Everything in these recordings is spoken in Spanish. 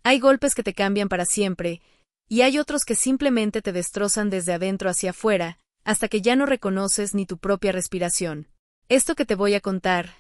Hay golpes que te cambian para siempre, y hay otros que simplemente te destrozan desde adentro hacia afuera, hasta que ya no reconoces ni tu propia respiración. Esto que te voy a contar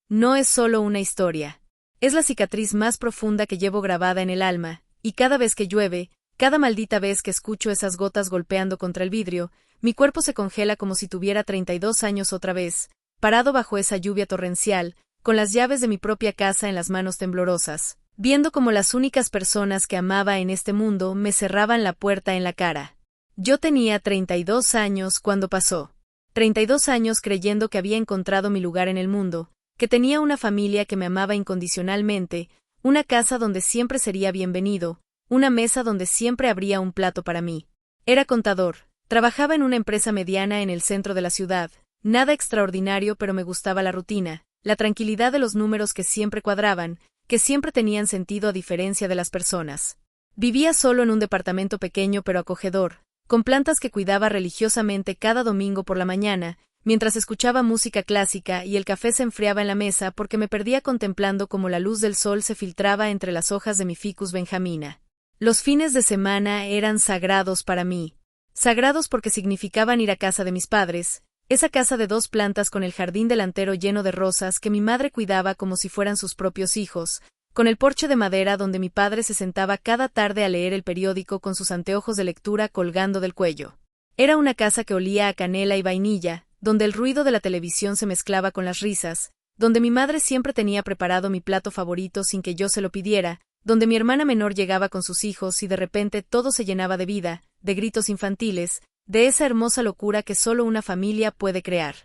no es solo una historia. Es la cicatriz más profunda que llevo grabada en el alma, y cada vez que llueve, cada maldita vez que escucho esas gotas golpeando contra el vidrio, mi cuerpo se congela como si tuviera 32 años otra vez, parado bajo esa lluvia torrencial, con las llaves de mi propia casa en las manos temblorosas, viendo como las únicas personas que amaba en este mundo me cerraban la puerta en la cara. Yo tenía 32 años cuando pasó. 32 años creyendo que había encontrado mi lugar en el mundo, que tenía una familia que me amaba incondicionalmente, una casa donde siempre sería bienvenido, una mesa donde siempre habría un plato para mí. Era contador, trabajaba en una empresa mediana en el centro de la ciudad, nada extraordinario, pero me gustaba la rutina, la tranquilidad de los números que siempre cuadraban, que siempre tenían sentido a diferencia de las personas. Vivía solo en un departamento pequeño pero acogedor, con plantas que cuidaba religiosamente cada domingo por la mañana, mientras escuchaba música clásica y el café se enfriaba en la mesa porque me perdía contemplando cómo la luz del sol se filtraba entre las hojas de mi Ficus benjamina. Los fines de semana eran sagrados para mí. Sagrados porque significaban ir a casa de mis padres, esa casa de 2 plantas con el jardín delantero lleno de rosas que mi madre cuidaba como si fueran sus propios hijos, con el porche de madera donde mi padre se sentaba cada tarde a leer el periódico con sus anteojos de lectura colgando del cuello. Era una casa que olía a canela y vainilla, donde el ruido de la televisión se mezclaba con las risas, donde mi madre siempre tenía preparado mi plato favorito sin que yo se lo pidiera, donde mi hermana menor llegaba con sus hijos y de repente todo se llenaba de vida, de gritos infantiles, de esa hermosa locura que solo una familia puede crear.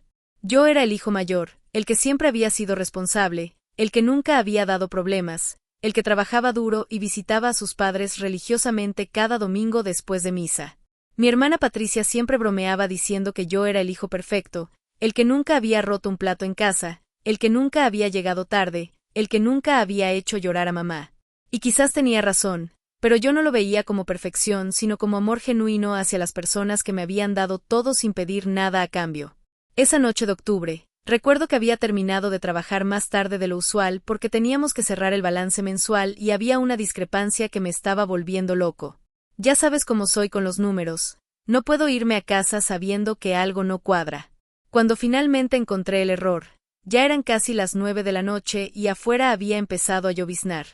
Yo era el hijo mayor, el que siempre había sido responsable, el que nunca había dado problemas, el que trabajaba duro y visitaba a sus padres religiosamente cada domingo después de misa. Mi hermana Patricia siempre bromeaba diciendo que yo era el hijo perfecto, el que nunca había roto un plato en casa, el que nunca había llegado tarde, el que nunca había hecho llorar a mamá. Y quizás tenía razón, pero yo no lo veía como perfección, sino como amor genuino hacia las personas que me habían dado todo sin pedir nada a cambio. Esa noche de octubre, recuerdo que había terminado de trabajar más tarde de lo usual porque teníamos que cerrar el balance mensual y había una discrepancia que me estaba volviendo loco. Ya sabes cómo soy con los números, no puedo irme a casa sabiendo que algo no cuadra. Cuando finalmente encontré el error, ya eran casi las 9 de la noche y afuera había empezado a lloviznar.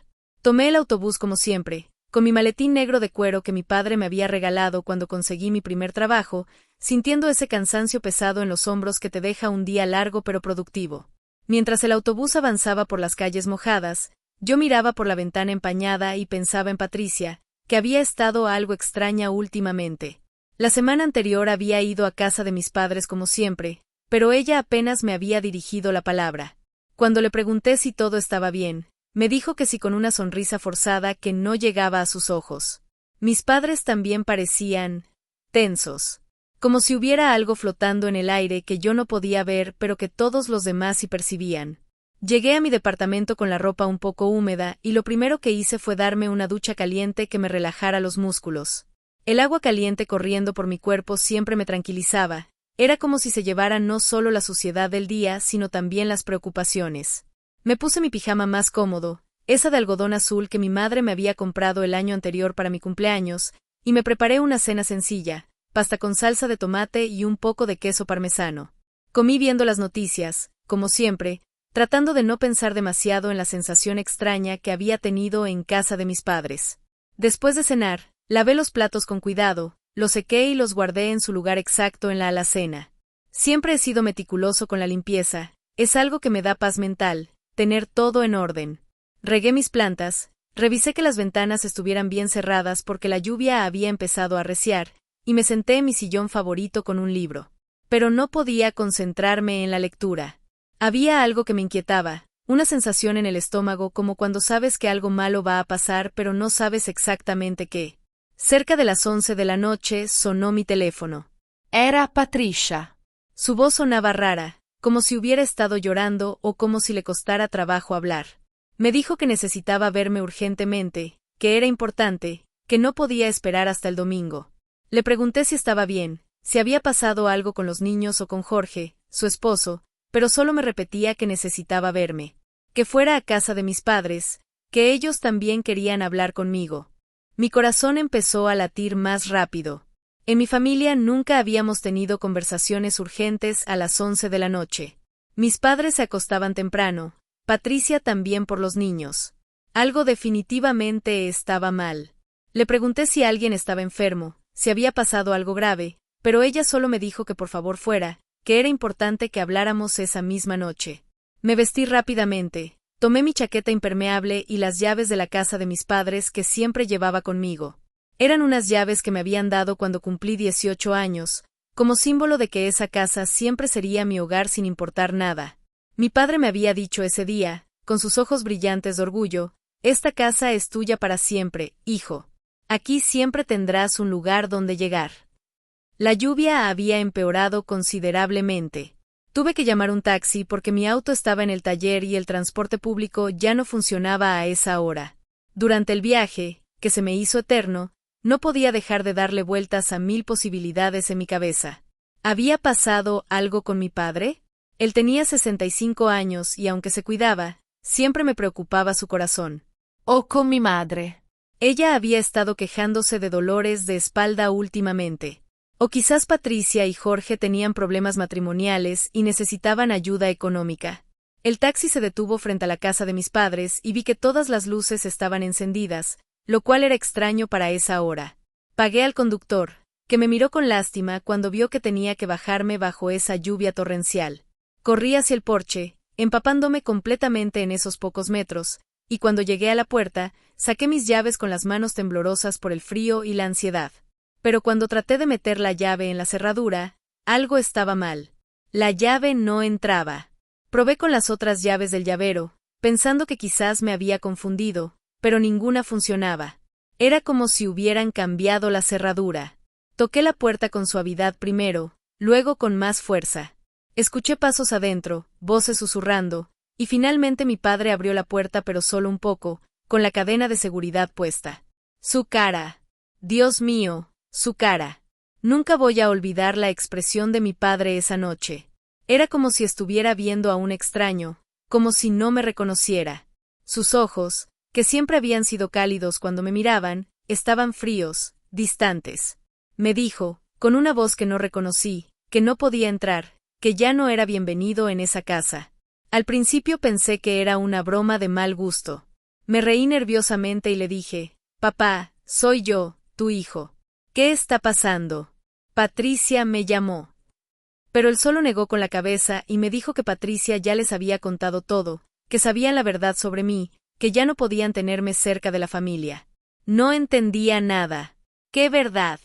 Tomé el autobús como siempre, con mi maletín negro de cuero que mi padre me había regalado cuando conseguí mi primer trabajo, sintiendo ese cansancio pesado en los hombros que te deja un día largo pero productivo. Mientras el autobús avanzaba por las calles mojadas, yo miraba por la ventana empañada y pensaba en Patricia, que había estado algo extraña últimamente. La semana anterior había ido a casa de mis padres como siempre, pero ella apenas me había dirigido la palabra. Cuando le pregunté si todo estaba bien, me dijo que sí con una sonrisa forzada que no llegaba a sus ojos. Mis padres también parecían tensos, como si hubiera algo flotando en el aire que yo no podía ver pero que todos los demás sí percibían. Llegué a mi departamento con la ropa un poco húmeda y lo primero que hice fue darme una ducha caliente que me relajara los músculos. El agua caliente corriendo por mi cuerpo siempre me tranquilizaba, era como si se llevara no solo la suciedad del día sino también las preocupaciones. Me puse mi pijama más cómodo, esa de algodón azul que mi madre me había comprado el año anterior para mi cumpleaños, y me preparé una cena sencilla, pasta con salsa de tomate y un poco de queso parmesano. Comí viendo las noticias, como siempre, tratando de no pensar demasiado en la sensación extraña que había tenido en casa de mis padres. Después de cenar, lavé los platos con cuidado, los sequé y los guardé en su lugar exacto en la alacena. Siempre he sido meticuloso con la limpieza, es algo que me da paz mental, tener todo en orden. Regué mis plantas, revisé que las ventanas estuvieran bien cerradas porque la lluvia había empezado a arreciar, y me senté en mi sillón favorito con un libro. Pero no podía concentrarme en la lectura. Había algo que me inquietaba, una sensación en el estómago como cuando sabes que algo malo va a pasar pero no sabes exactamente qué. Cerca de las 11 de la noche sonó mi teléfono. Era Patricia. Su voz sonaba rara, como si hubiera estado llorando o como si le costara trabajo hablar. Me dijo que necesitaba verme urgentemente, que era importante, que no podía esperar hasta el domingo. Le pregunté si estaba bien, si había pasado algo con los niños o con Jorge, su esposo, pero solo me repetía que necesitaba verme, que fuera a casa de mis padres, que ellos también querían hablar conmigo. Mi corazón empezó a latir más rápido. En mi familia nunca habíamos tenido conversaciones urgentes a las 11 de la noche. Mis padres se acostaban temprano, Patricia también por los niños. Algo definitivamente estaba mal. Le pregunté si alguien estaba enfermo, si había pasado algo grave, pero ella solo me dijo que por favor fuera, que era importante que habláramos esa misma noche. Me vestí rápidamente, tomé mi chaqueta impermeable y las llaves de la casa de mis padres que siempre llevaba conmigo. Eran unas llaves que me habían dado cuando cumplí 18 años, como símbolo de que esa casa siempre sería mi hogar sin importar nada. Mi padre me había dicho ese día, con sus ojos brillantes de orgullo, «Esta casa es tuya para siempre, hijo. Aquí siempre tendrás un lugar donde llegar». La lluvia había empeorado considerablemente. Tuve que llamar un taxi porque mi auto estaba en el taller y el transporte público ya no funcionaba a esa hora. Durante el viaje, que se me hizo eterno, no podía dejar de darle vueltas a 1000 posibilidades en mi cabeza. ¿Había pasado algo con mi padre? Él tenía 65 años y aunque se cuidaba, siempre me preocupaba su corazón. O con mi madre. Ella había estado quejándose de dolores de espalda últimamente. O quizás Patricia y Jorge tenían problemas matrimoniales y necesitaban ayuda económica. El taxi se detuvo frente a la casa de mis padres y vi que todas las luces estaban encendidas, lo cual era extraño para esa hora. Pagué al conductor, que me miró con lástima cuando vio que tenía que bajarme bajo esa lluvia torrencial. Corrí hacia el porche, empapándome completamente en esos pocos metros, y cuando llegué a la puerta, saqué mis llaves con las manos temblorosas por el frío y la ansiedad. Pero cuando traté de meter la llave en la cerradura, algo estaba mal. La llave no entraba. Probé con las otras llaves del llavero, pensando que quizás me había confundido, pero ninguna funcionaba. Era como si hubieran cambiado la cerradura. Toqué la puerta con suavidad primero, luego con más fuerza. Escuché pasos adentro, voces susurrando, y finalmente mi padre abrió la puerta pero solo un poco, con la cadena de seguridad puesta. Su cara. Dios mío, su cara. Nunca voy a olvidar la expresión de mi padre esa noche. Era como si estuviera viendo a un extraño, como si no me reconociera. Sus ojos, que siempre habían sido cálidos cuando me miraban, estaban fríos, distantes. Me dijo, con una voz que no reconocí, que no podía entrar, que ya no era bienvenido en esa casa. Al principio pensé que era una broma de mal gusto. Me reí nerviosamente y le dije, «Papá, soy yo, tu hijo. ¿Qué está pasando?» Patricia me llamó. Pero él solo negó con la cabeza y me dijo que Patricia ya les había contado todo, que sabían la verdad sobre mí, que ya no podían tenerme cerca de la familia. No entendía nada. ¿Qué verdad?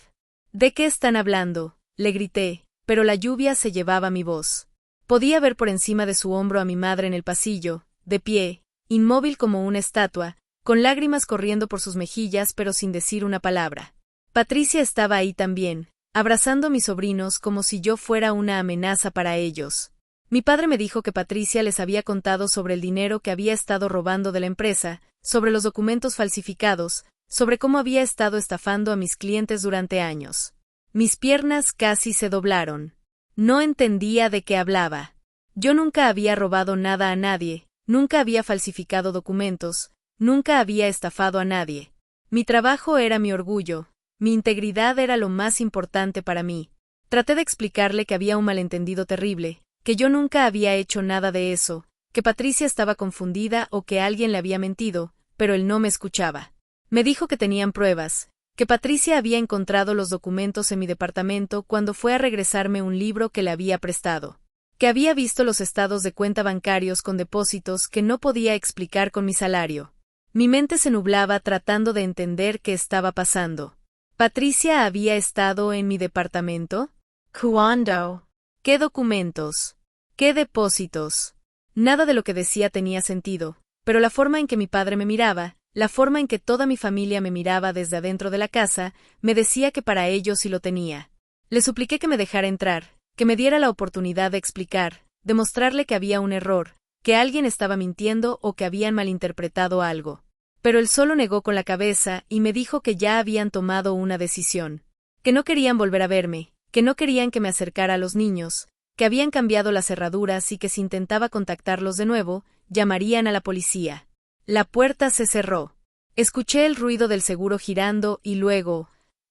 ¿De qué están hablando?, le grité, pero la lluvia se llevaba mi voz. Podía ver por encima de su hombro a mi madre en el pasillo, de pie, inmóvil como una estatua, con lágrimas corriendo por sus mejillas pero sin decir una palabra. Patricia estaba ahí también, abrazando a mis sobrinos como si yo fuera una amenaza para ellos. Mi padre me dijo que Patricia les había contado sobre el dinero que había estado robando de la empresa, sobre los documentos falsificados, sobre cómo había estado estafando a mis clientes durante años. Mis piernas casi se doblaron. No entendía de qué hablaba. Yo nunca había robado nada a nadie, nunca había falsificado documentos, nunca había estafado a nadie. Mi trabajo era mi orgullo, mi integridad era lo más importante para mí. Traté de explicarle que había un malentendido terrible, que yo nunca había hecho nada de eso, que Patricia estaba confundida o que alguien le había mentido, pero él no me escuchaba. Me dijo que tenían pruebas, que Patricia había encontrado los documentos en mi departamento cuando fue a regresarme un libro que le había prestado, que había visto los estados de cuenta bancarios con depósitos que no podía explicar con mi salario. Mi mente se nublaba tratando de entender qué estaba pasando. ¿Patricia había estado en mi departamento? ¿Cuándo? ¿Qué documentos? ¿Qué depósitos? Nada de lo que decía tenía sentido, pero la forma en que mi padre me miraba, la forma en que toda mi familia me miraba desde adentro de la casa, me decía que para ellos sí lo tenía. Le supliqué que me dejara entrar, que me diera la oportunidad de explicar, de mostrarle que había un error, que alguien estaba mintiendo o que habían malinterpretado algo. Pero él solo negó con la cabeza y me dijo que ya habían tomado una decisión, que no querían volver a verme, que no querían que me acercara a los niños, que habían cambiado las cerraduras y que si intentaba contactarlos de nuevo, llamarían a la policía. La puerta se cerró. Escuché el ruido del seguro girando y luego…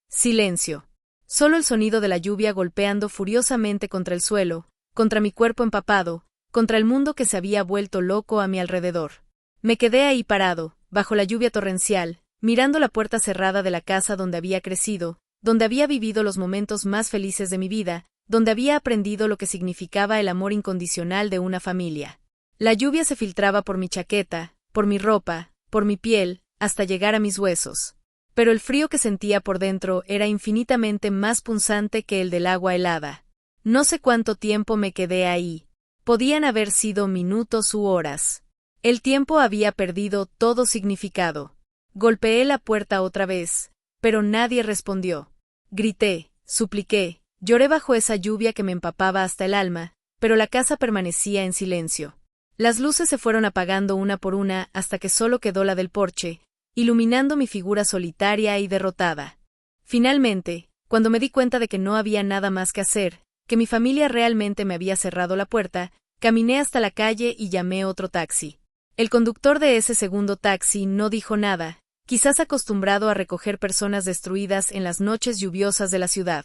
silencio. Solo el sonido de la lluvia golpeando furiosamente contra el suelo, contra mi cuerpo empapado, contra el mundo que se había vuelto loco a mi alrededor. Me quedé ahí parado, bajo la lluvia torrencial, mirando la puerta cerrada de la casa donde había crecido, donde había vivido los momentos más felices de mi vida, donde había aprendido lo que significaba el amor incondicional de una familia. La lluvia se filtraba por mi chaqueta, por mi ropa, por mi piel, hasta llegar a mis huesos. Pero el frío que sentía por dentro era infinitamente más punzante que el del agua helada. No sé cuánto tiempo me quedé ahí. Podían haber sido minutos u horas. El tiempo había perdido todo significado. Golpeé la puerta otra vez, pero nadie respondió. Grité, supliqué, lloré bajo esa lluvia que me empapaba hasta el alma, pero la casa permanecía en silencio. Las luces se fueron apagando una por una hasta que solo quedó la del porche, iluminando mi figura solitaria y derrotada. Finalmente, cuando me di cuenta de que no había nada más que hacer, que mi familia realmente me había cerrado la puerta, caminé hasta la calle y llamé otro taxi. El conductor de ese segundo taxi no dijo nada, quizás acostumbrado a recoger personas destruidas en las noches lluviosas de la ciudad.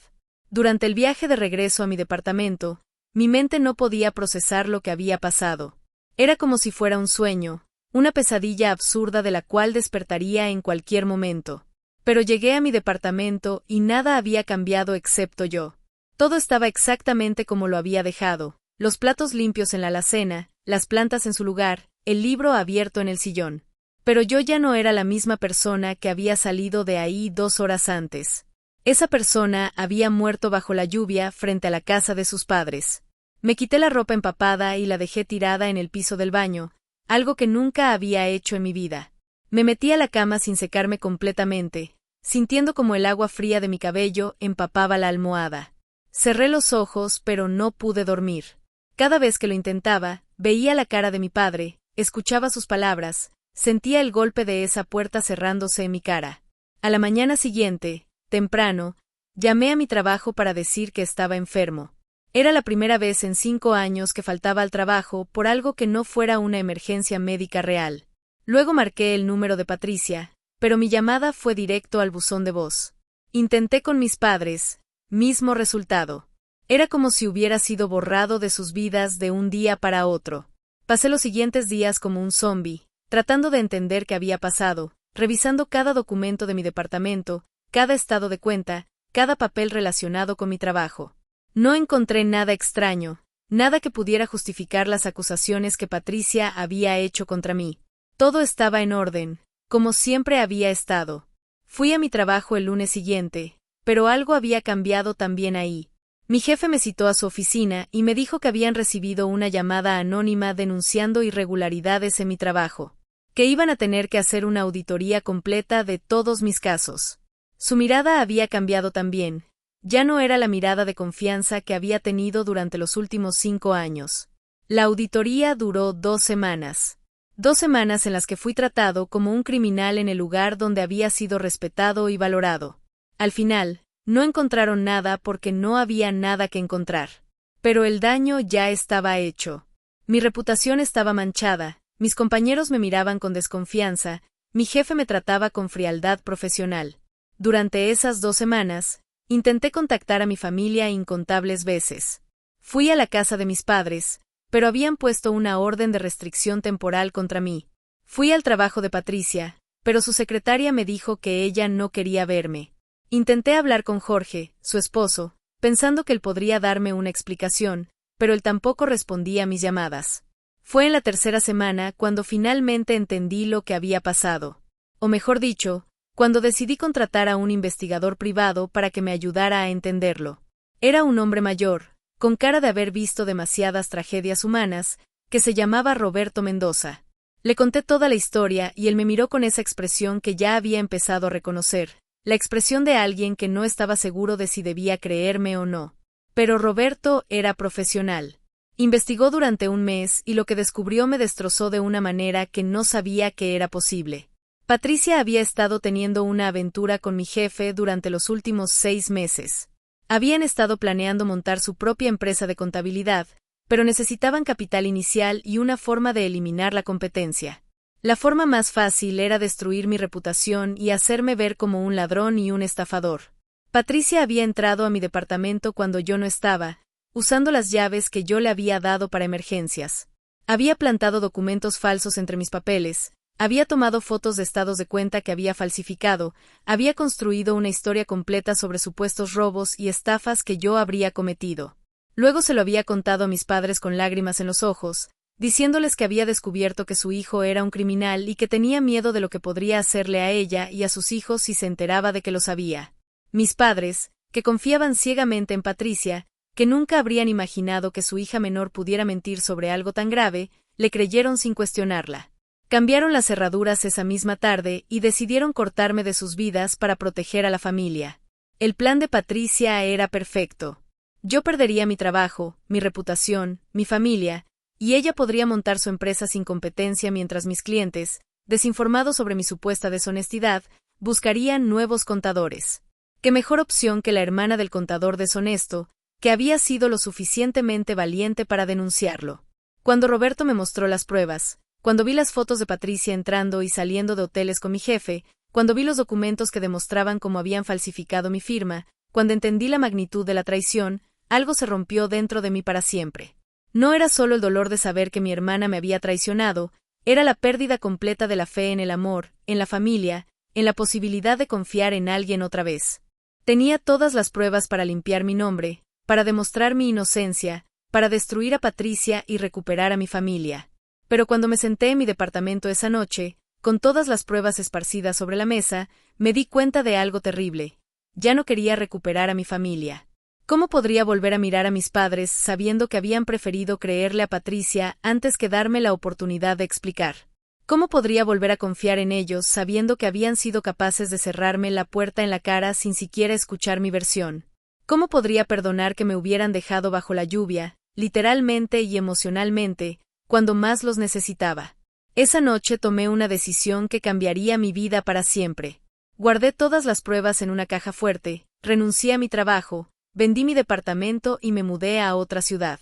Durante el viaje de regreso a mi departamento, mi mente no podía procesar lo que había pasado. Era como si fuera un sueño, una pesadilla absurda de la cual despertaría en cualquier momento. Pero llegué a mi departamento y nada había cambiado excepto yo. Todo estaba exactamente como lo había dejado, los platos limpios en la alacena, las plantas en su lugar, el libro abierto en el sillón. Pero yo ya no era la misma persona que había salido de ahí 2 horas antes. Esa persona había muerto bajo la lluvia frente a la casa de sus padres. Me quité la ropa empapada y la dejé tirada en el piso del baño, algo que nunca había hecho en mi vida. Me metí a la cama sin secarme completamente, sintiendo como el agua fría de mi cabello empapaba la almohada. Cerré los ojos, pero no pude dormir. Cada vez que lo intentaba, veía la cara de mi padre, escuchaba sus palabras, sentía el golpe de esa puerta cerrándose en mi cara. A la mañana siguiente, temprano, llamé a mi trabajo para decir que estaba enfermo. Era la primera vez en 5 años que faltaba al trabajo por algo que no fuera una emergencia médica real. Luego marqué el número de Patricia, pero mi llamada fue directo al buzón de voz. Intenté con mis padres, mismo resultado. Era como si hubiera sido borrado de sus vidas de un día para otro. Pasé los siguientes días como un zombi, tratando de entender qué había pasado, revisando cada documento de mi departamento, cada estado de cuenta, cada papel relacionado con mi trabajo. No encontré nada extraño, nada que pudiera justificar las acusaciones que Patricia había hecho contra mí. Todo estaba en orden, como siempre había estado. Fui a mi trabajo el lunes siguiente, pero algo había cambiado también ahí. Mi jefe me citó a su oficina y me dijo que habían recibido una llamada anónima denunciando irregularidades en mi trabajo, que iban a tener que hacer una auditoría completa de todos mis casos. Su mirada había cambiado también. Ya no era la mirada de confianza que había tenido durante los últimos 5 años. La auditoría duró 2 semanas. 2 semanas en las que fui tratado como un criminal en el lugar donde había sido respetado y valorado. Al final, no encontraron nada porque no había nada que encontrar. Pero el daño ya estaba hecho. Mi reputación estaba manchada, mis compañeros me miraban con desconfianza, mi jefe me trataba con frialdad profesional. Durante esas 2 semanas, intenté contactar a mi familia incontables veces. Fui a la casa de mis padres, pero habían puesto una orden de restricción temporal contra mí. Fui al trabajo de Patricia, pero su secretaria me dijo que ella no quería verme. Intenté hablar con Jorge, su esposo, pensando que él podría darme una explicación, pero él tampoco respondía a mis llamadas. Fue en la 3ª semana cuando finalmente entendí lo que había pasado. O mejor dicho, cuando decidí contratar a un investigador privado para que me ayudara a entenderlo. Era un hombre mayor, con cara de haber visto demasiadas tragedias humanas, que se llamaba Roberto Mendoza. Le conté toda la historia y él me miró con esa expresión que ya había empezado a reconocer, la expresión de alguien que no estaba seguro de si debía creerme o no. Pero Roberto era profesional. Investigó durante un mes y lo que descubrió me destrozó de una manera que no sabía que era posible. Patricia había estado teniendo una aventura con mi jefe durante los últimos 6 meses. Habían estado planeando montar su propia empresa de contabilidad, pero necesitaban capital inicial y una forma de eliminar la competencia. La forma más fácil era destruir mi reputación y hacerme ver como un ladrón y un estafador. Patricia había entrado a mi departamento cuando yo no estaba, usando las llaves que yo le había dado para emergencias. Había plantado documentos falsos entre mis papeles, había tomado fotos de estados de cuenta que había falsificado, había construido una historia completa sobre supuestos robos y estafas que yo habría cometido. Luego se lo había contado a mis padres con lágrimas en los ojos, diciéndoles que había descubierto que su hijo era un criminal y que tenía miedo de lo que podría hacerle a ella y a sus hijos si se enteraba de que lo sabía. Mis padres, que confiaban ciegamente en Patricia, que nunca habrían imaginado que su hija menor pudiera mentir sobre algo tan grave, le creyeron sin cuestionarla. Cambiaron las cerraduras esa misma tarde y decidieron cortarme de sus vidas para proteger a la familia. El plan de Patricia era perfecto. Yo perdería mi trabajo, mi reputación, mi familia, y ella podría montar su empresa sin competencia mientras mis clientes, desinformados sobre mi supuesta deshonestidad, buscarían nuevos contadores. ¿Qué mejor opción que la hermana del contador deshonesto, que había sido lo suficientemente valiente para denunciarlo? Cuando Roberto me mostró las pruebas, cuando vi las fotos de Patricia entrando y saliendo de hoteles con mi jefe, cuando vi los documentos que demostraban cómo habían falsificado mi firma, cuando entendí la magnitud de la traición, algo se rompió dentro de mí para siempre. No era solo el dolor de saber que mi hermana me había traicionado, era la pérdida completa de la fe en el amor, en la familia, en la posibilidad de confiar en alguien otra vez. Tenía todas las pruebas para limpiar mi nombre, para demostrar mi inocencia, para destruir a Patricia y recuperar a mi familia. Pero cuando me senté en mi departamento esa noche, con todas las pruebas esparcidas sobre la mesa, me di cuenta de algo terrible. Ya no quería recuperar a mi familia. ¿Cómo podría volver a mirar a mis padres sabiendo que habían preferido creerle a Patricia antes que darme la oportunidad de explicar? ¿Cómo podría volver a confiar en ellos sabiendo que habían sido capaces de cerrarme la puerta en la cara sin siquiera escuchar mi versión? ¿Cómo podría perdonar que me hubieran dejado bajo la lluvia, literalmente y emocionalmente, cuando más los necesitaba? Esa noche tomé una decisión que cambiaría mi vida para siempre. Guardé todas las pruebas en una caja fuerte, renuncié a mi trabajo, vendí mi departamento y me mudé a otra ciudad.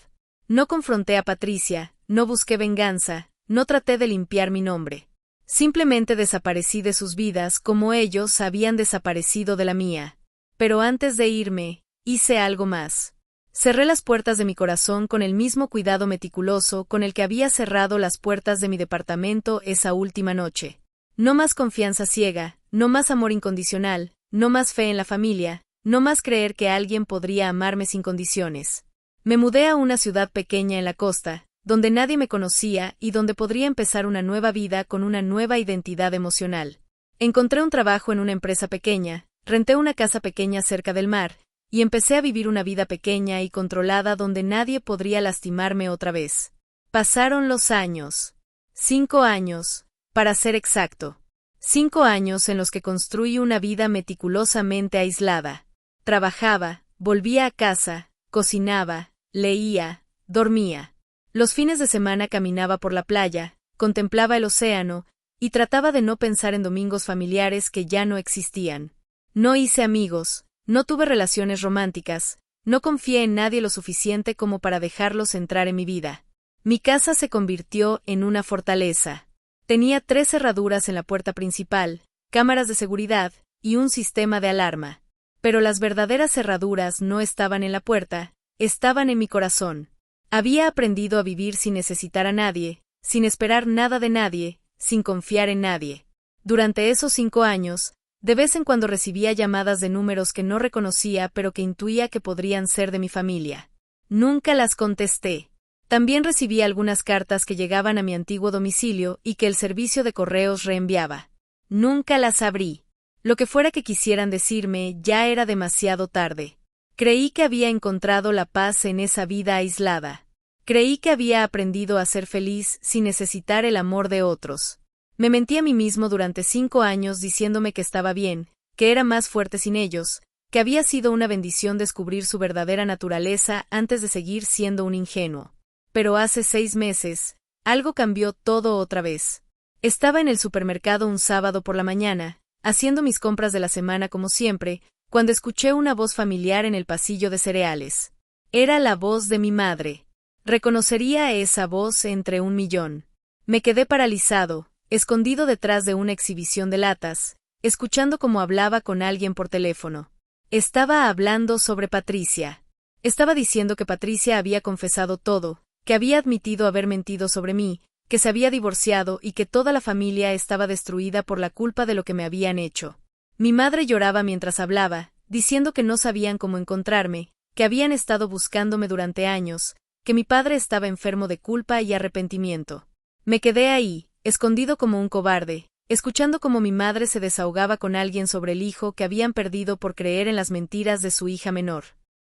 No confronté a Patricia, no busqué venganza, no traté de limpiar mi nombre. Simplemente desaparecí de sus vidas como ellos habían desaparecido de la mía. Pero antes de irme, hice algo más. Cerré las puertas de mi corazón con el mismo cuidado meticuloso con el que había cerrado las puertas de mi departamento esa última noche. No más confianza ciega, no más amor incondicional, no más fe en la familia, no más creer que alguien podría amarme sin condiciones. Me mudé a una ciudad pequeña en la costa, donde nadie me conocía y donde podría empezar una nueva vida con una nueva identidad emocional. Encontré un trabajo en una empresa pequeña, renté una casa pequeña cerca del mar, y empecé a vivir una vida pequeña y controlada donde nadie podría lastimarme otra vez. Pasaron los años. 5 años, para ser exacto. 5 años en los que construí una vida meticulosamente aislada. Trabajaba, volvía a casa, cocinaba, leía, dormía. Los fines de semana caminaba por la playa, contemplaba el océano, y trataba de no pensar en domingos familiares que ya no existían. No hice amigos, no tuve relaciones románticas, no confié en nadie lo suficiente como para dejarlos entrar en mi vida. Mi casa se convirtió en una fortaleza. Tenía 3 cerraduras en la puerta principal, cámaras de seguridad y un sistema de alarma. Pero las verdaderas cerraduras no estaban en la puerta, estaban en mi corazón. Había aprendido a vivir sin necesitar a nadie, sin esperar nada de nadie, sin confiar en nadie. Durante esos 5 años, de vez en cuando recibía llamadas de números que no reconocía pero que intuía que podrían ser de mi familia. Nunca las contesté. También recibía algunas cartas que llegaban a mi antiguo domicilio y que el servicio de correos reenviaba. Nunca las abrí. Lo que fuera que quisieran decirme ya era demasiado tarde. Creí que había encontrado la paz en esa vida aislada. Creí que había aprendido a ser feliz sin necesitar el amor de otros. Me mentí a mí mismo durante 5 años diciéndome que estaba bien, que era más fuerte sin ellos, que había sido una bendición descubrir su verdadera naturaleza antes de seguir siendo un ingenuo. Pero hace 6 meses, algo cambió todo otra vez. Estaba en el supermercado un sábado por la mañana, haciendo mis compras de la semana como siempre, cuando escuché una voz familiar en el pasillo de cereales. Era la voz de mi madre. Reconocería esa voz entre 1 millón. Me quedé paralizado, escondido detrás de una exhibición de latas, escuchando cómo hablaba con alguien por teléfono. Estaba hablando sobre Patricia. Estaba diciendo que Patricia había confesado todo, que había admitido haber mentido sobre mí, que se había divorciado y que toda la familia estaba destruida por la culpa de lo que me habían hecho. Mi madre lloraba mientras hablaba, diciendo que no sabían cómo encontrarme, que habían estado buscándome durante años, que mi padre estaba enfermo de culpa y arrepentimiento. Me quedé ahí, escondido como un cobarde, escuchando cómo mi madre se desahogaba con alguien sobre el hijo que habían perdido por creer en las mentiras de su hija menor.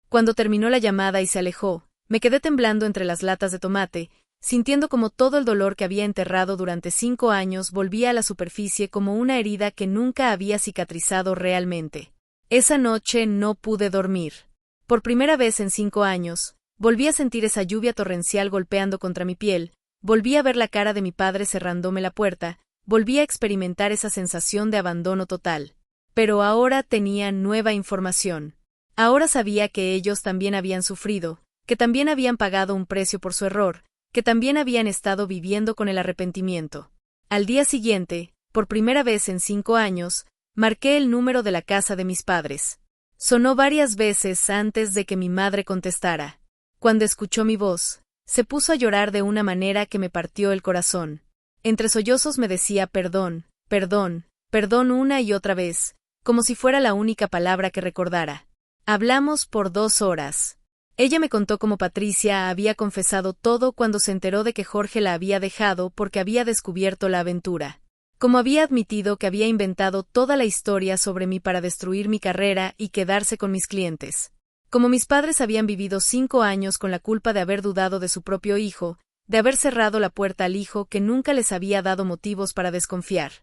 Cuando terminó la llamada y se alejó, me quedé temblando entre las latas de tomate, sintiendo como todo el dolor que había enterrado durante 5 años volvía a la superficie como una herida que nunca había cicatrizado realmente. Esa noche no pude dormir. Por primera vez en 5 años, volví a sentir esa lluvia torrencial golpeando contra mi piel, volví a ver la cara de mi padre cerrándome la puerta, volví a experimentar esa sensación de abandono total. Pero ahora tenía nueva información. Ahora sabía que ellos también habían sufrido, que también habían pagado un precio por su error, que también habían estado viviendo con el arrepentimiento. Al día siguiente, por primera vez en 5 años, marqué el número de la casa de mis padres. Sonó varias veces antes de que mi madre contestara. Cuando escuchó mi voz, se puso a llorar de una manera que me partió el corazón. Entre sollozos me decía perdón, perdón, perdón una y otra vez, como si fuera la única palabra que recordara. Hablamos por 2 horas. Ella me contó cómo Patricia había confesado todo cuando se enteró de que Jorge la había dejado porque había descubierto la aventura. Cómo había admitido que había inventado toda la historia sobre mí para destruir mi carrera y quedarse con mis clientes. Como mis padres habían vivido 5 años con la culpa de haber dudado de su propio hijo, de haber cerrado la puerta al hijo que nunca les había dado motivos para desconfiar.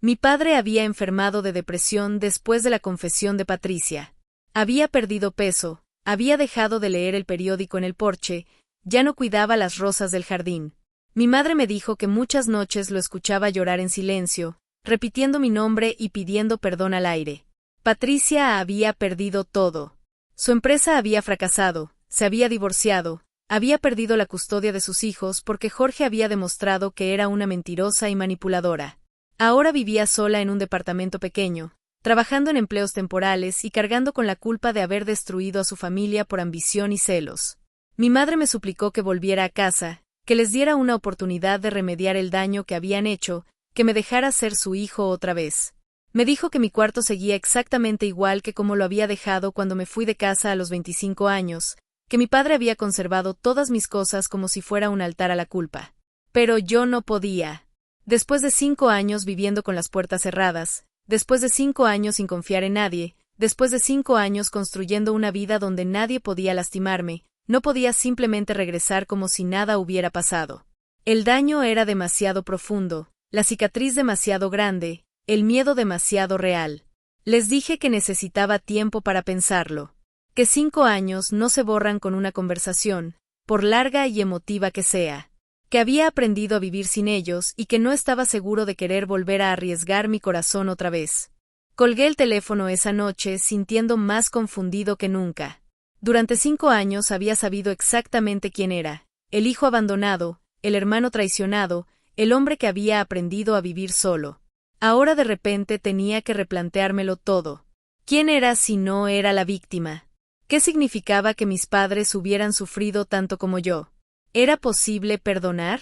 Mi padre había enfermado de depresión después de la confesión de Patricia. Había perdido peso, había dejado de leer el periódico en el porche, ya no cuidaba las rosas del jardín. Mi madre me dijo que muchas noches lo escuchaba llorar en silencio, repitiendo mi nombre y pidiendo perdón al aire. Patricia había perdido todo. Su empresa había fracasado, se había divorciado, había perdido la custodia de sus hijos porque Jorge había demostrado que era una mentirosa y manipuladora. Ahora vivía sola en un departamento pequeño, trabajando en empleos temporales y cargando con la culpa de haber destruido a su familia por ambición y celos. Mi madre me suplicó que volviera a casa, que les diera una oportunidad de remediar el daño que habían hecho, que me dejara ser su hijo otra vez. Me dijo que mi cuarto seguía exactamente igual que como lo había dejado cuando me fui de casa a los 25 años, que mi padre había conservado todas mis cosas como si fuera un altar a la culpa. Pero yo no podía. Después de 5 años viviendo con las puertas cerradas, después de 5 años sin confiar en nadie, después de 5 años construyendo una vida donde nadie podía lastimarme, no podía simplemente regresar como si nada hubiera pasado. El daño era demasiado profundo, la cicatriz demasiado grande, el miedo demasiado real. Les dije que necesitaba tiempo para pensarlo, que 5 años no se borran con una conversación, por larga y emotiva que sea, que había aprendido a vivir sin ellos y que no estaba seguro de querer volver a arriesgar mi corazón otra vez. Colgué el teléfono esa noche sintiendo más confundido que nunca. Durante 5 años había sabido exactamente quién era, el hijo abandonado, el hermano traicionado, el hombre que había aprendido a vivir solo. Ahora de repente tenía que replanteármelo todo. ¿Quién era si no era la víctima? ¿Qué significaba que mis padres hubieran sufrido tanto como yo? ¿Era posible perdonar?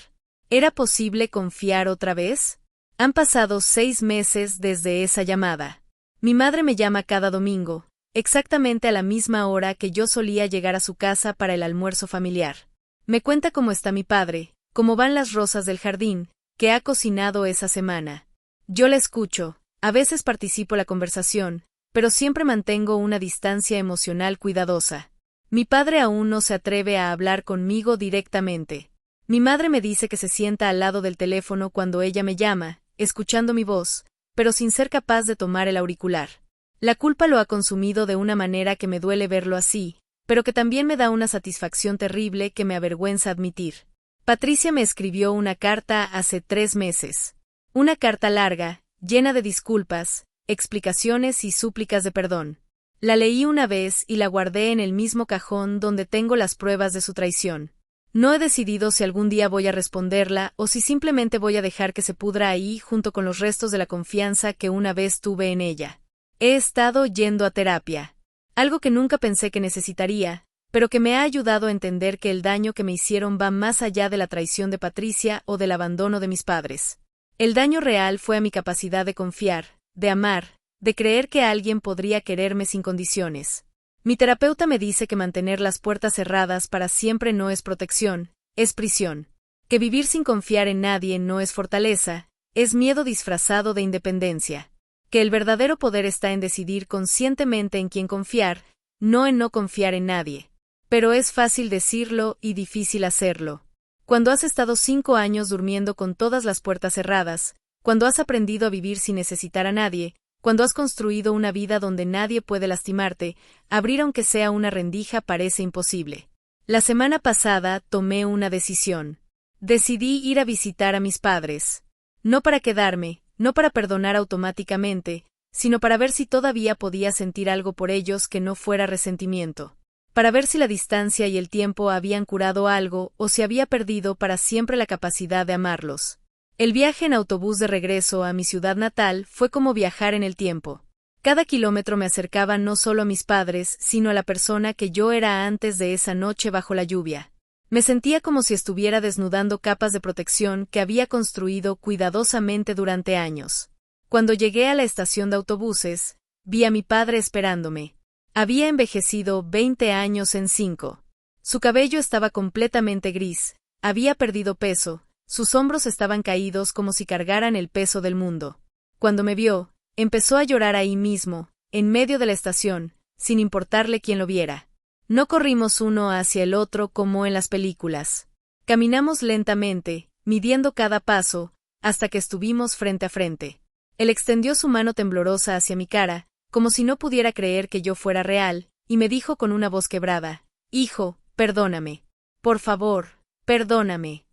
¿Era posible confiar otra vez? Han pasado 6 meses desde esa llamada. Mi madre me llama cada domingo, exactamente a la misma hora que yo solía llegar a su casa para el almuerzo familiar. Me cuenta cómo está mi padre, cómo van las rosas del jardín, qué ha cocinado esa semana. Yo la escucho, a veces participo en la conversación, pero siempre mantengo una distancia emocional cuidadosa. Mi padre aún no se atreve a hablar conmigo directamente. Mi madre me dice que se sienta al lado del teléfono cuando ella me llama, escuchando mi voz, pero sin ser capaz de tomar el auricular. La culpa lo ha consumido de una manera que me duele verlo así, pero que también me da una satisfacción terrible que me avergüenza admitir. Patricia me escribió una carta hace 3 meses. Una carta larga, llena de disculpas, explicaciones y súplicas de perdón. La leí una vez y la guardé en el mismo cajón donde tengo las pruebas de su traición. No he decidido si algún día voy a responderla o si simplemente voy a dejar que se pudra ahí junto con los restos de la confianza que una vez tuve en ella. He estado yendo a terapia. Algo que nunca pensé que necesitaría, pero que me ha ayudado a entender que el daño que me hicieron va más allá de la traición de Patricia o del abandono de mis padres. El daño real fue a mi capacidad de confiar, de amar, de creer que alguien podría quererme sin condiciones. Mi terapeuta me dice que mantener las puertas cerradas para siempre no es protección, es prisión. Que vivir sin confiar en nadie no es fortaleza, es miedo disfrazado de independencia. Que el verdadero poder está en decidir conscientemente en quién confiar, no en no confiar en nadie. Pero es fácil decirlo y difícil hacerlo. Cuando has estado 5 años durmiendo con todas las puertas cerradas, cuando has aprendido a vivir sin necesitar a nadie, cuando has construido una vida donde nadie puede lastimarte, abrir aunque sea una rendija parece imposible. La semana pasada tomé una decisión. Decidí ir a visitar a mis padres. No para quedarme, no para perdonar automáticamente, sino para ver si todavía podía sentir algo por ellos que no fuera resentimiento. Para ver si la distancia y el tiempo habían curado algo o si había perdido para siempre la capacidad de amarlos. El viaje en autobús de regreso a mi ciudad natal fue como viajar en el tiempo. Cada kilómetro me acercaba no solo a mis padres, sino a la persona que yo era antes de esa noche bajo la lluvia. Me sentía como si estuviera desnudando capas de protección que había construido cuidadosamente durante años. Cuando llegué a la estación de autobuses, vi a mi padre esperándome. Había envejecido 20 años en 5. Su cabello estaba completamente gris, había perdido peso. Sus hombros estaban caídos como si cargaran el peso del mundo. Cuando me vio, empezó a llorar ahí mismo, en medio de la estación, sin importarle quién lo viera. No corrimos uno hacia el otro como en las películas. Caminamos lentamente, midiendo cada paso, hasta que estuvimos frente a frente. Él extendió su mano temblorosa hacia mi cara, como si no pudiera creer que yo fuera real, y me dijo con una voz quebrada: «Hijo, perdóname. Por favor, perdóname».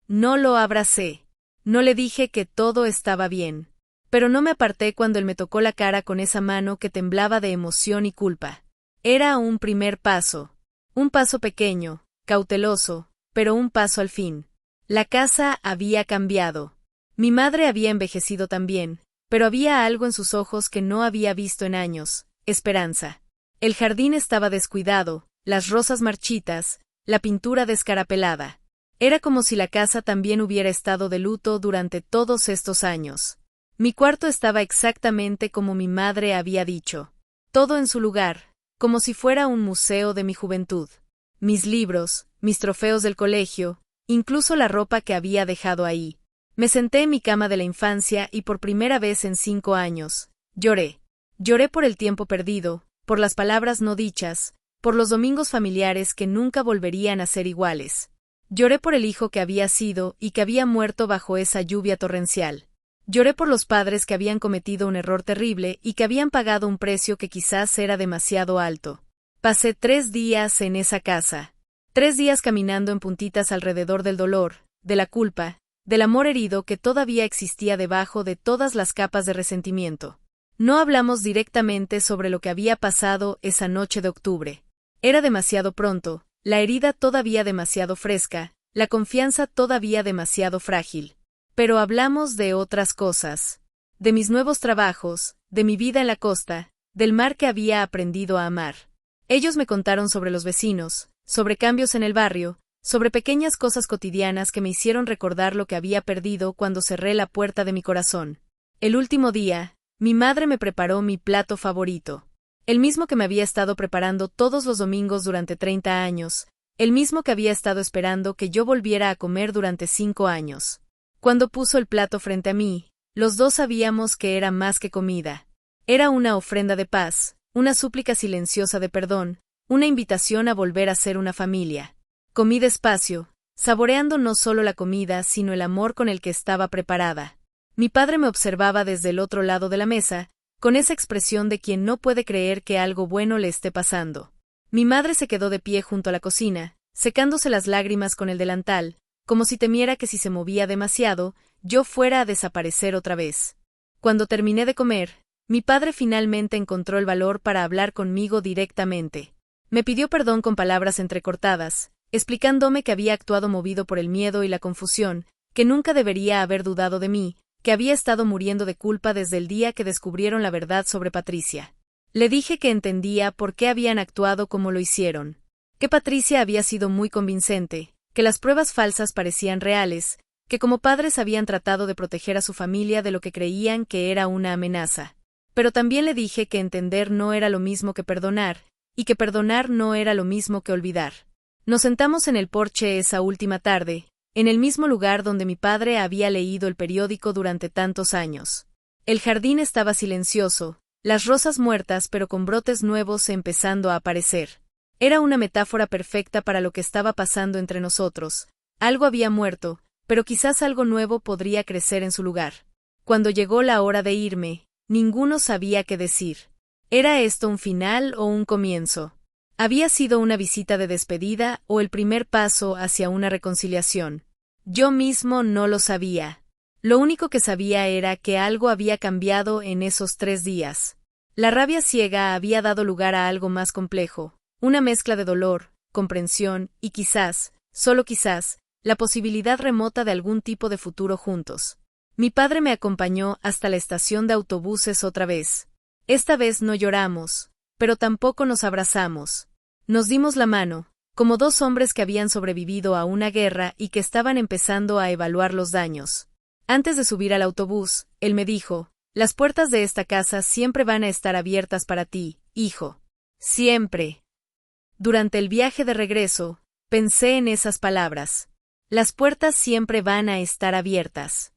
No lo abracé. No le dije que todo estaba bien. Pero no me aparté cuando él me tocó la cara con esa mano que temblaba de emoción y culpa. Era un primer paso. Un paso pequeño, cauteloso, pero un paso al fin. La casa había cambiado. Mi madre había envejecido también, pero había algo en sus ojos que no había visto en años: esperanza. El jardín estaba descuidado, las rosas marchitas, la pintura descarapelada. Era como si la casa también hubiera estado de luto durante todos estos años. Mi cuarto estaba exactamente como mi madre había dicho. Todo en su lugar, como si fuera un museo de mi juventud. Mis libros, mis trofeos del colegio, incluso la ropa que había dejado ahí. Me senté en mi cama de la infancia y por primera vez en 5 años, lloré. Lloré por el tiempo perdido, por las palabras no dichas, por los domingos familiares que nunca volverían a ser iguales. Lloré por el hijo que había sido y que había muerto bajo esa lluvia torrencial. Lloré por los padres que habían cometido un error terrible y que habían pagado un precio que quizás era demasiado alto. Pasé 3 días en esa casa. 3 días caminando en puntitas alrededor del dolor, de la culpa, del amor herido que todavía existía debajo de todas las capas de resentimiento. No hablamos directamente sobre lo que había pasado esa noche de octubre. Era demasiado pronto. La herida todavía demasiado fresca, la confianza todavía demasiado frágil. Pero hablamos de otras cosas. De mis nuevos trabajos, de mi vida en la costa, del mar que había aprendido a amar. Ellos me contaron sobre los vecinos, sobre cambios en el barrio, sobre pequeñas cosas cotidianas que me hicieron recordar lo que había perdido cuando cerré la puerta de mi corazón. El último día, mi madre me preparó mi plato favorito. El mismo que me había estado preparando todos los domingos durante 30 años, el mismo que había estado esperando que yo volviera a comer durante 5 años. Cuando puso el plato frente a mí, los dos sabíamos que era más que comida. Era una ofrenda de paz, una súplica silenciosa de perdón, una invitación a volver a ser una familia. Comí despacio, saboreando no solo la comida sino el amor con el que estaba preparada. Mi padre me observaba desde el otro lado de la mesa, con esa expresión de quien no puede creer que algo bueno le esté pasando. Mi madre se quedó de pie junto a la cocina, secándose las lágrimas con el delantal, como si temiera que si se movía demasiado, yo fuera a desaparecer otra vez. Cuando terminé de comer, mi padre finalmente encontró el valor para hablar conmigo directamente. Me pidió perdón con palabras entrecortadas, explicándome que había actuado movido por el miedo y la confusión, que nunca debería haber dudado de mí, que había estado muriendo de culpa desde el día que descubrieron la verdad sobre Patricia. Le dije que entendía por qué habían actuado como lo hicieron, que Patricia había sido muy convincente, que las pruebas falsas parecían reales, que como padres habían tratado de proteger a su familia de lo que creían que era una amenaza. Pero también le dije que entender no era lo mismo que perdonar, y que perdonar no era lo mismo que olvidar. Nos sentamos en el porche esa última tarde, en el mismo lugar donde mi padre había leído el periódico durante tantos años. El jardín estaba silencioso, las rosas muertas pero con brotes nuevos empezando a aparecer. Era una metáfora perfecta para lo que estaba pasando entre nosotros. Algo había muerto, pero quizás algo nuevo podría crecer en su lugar. Cuando llegó la hora de irme, ninguno sabía qué decir. ¿Era esto un final o un comienzo? ¿Había sido una visita de despedida o el primer paso hacia una reconciliación? Yo mismo no lo sabía. Lo único que sabía era que algo había cambiado en esos 3 días. La rabia ciega había dado lugar a algo más complejo, una mezcla de dolor, comprensión y quizás, solo quizás, la posibilidad remota de algún tipo de futuro juntos. Mi padre me acompañó hasta la estación de autobuses otra vez. Esta vez no lloramos, pero tampoco nos abrazamos. Nos dimos la mano, como 2 hombres que habían sobrevivido a una guerra y que estaban empezando a evaluar los daños. Antes de subir al autobús, él me dijo, «Las puertas de esta casa siempre van a estar abiertas para ti, hijo. Siempre». Durante el viaje de regreso, pensé en esas palabras. Las puertas siempre van a estar abiertas.